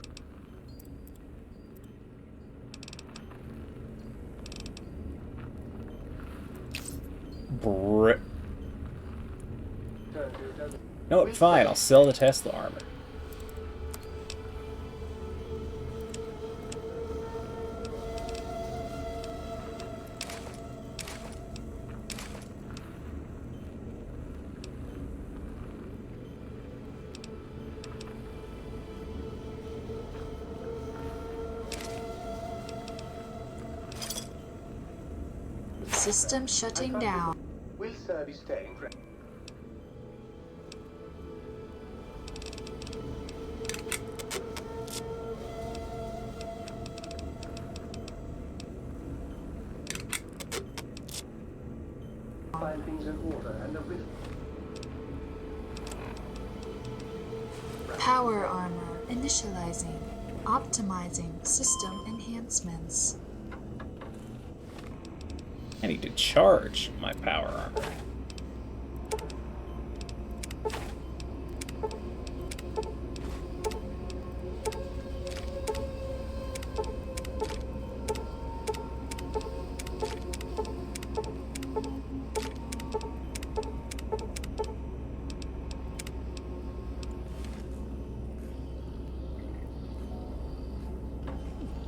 S1: No, fine, I'll sell the Tesla armor.
S8: System shutting down.
S12: Will Sir be staying? Find things in order and the rift.
S8: Power armor initializing. Optimizing system enhancements.
S1: I need to charge my power armor.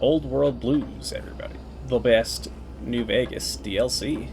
S1: Old World Blues, everybody. The best New Vegas DLC.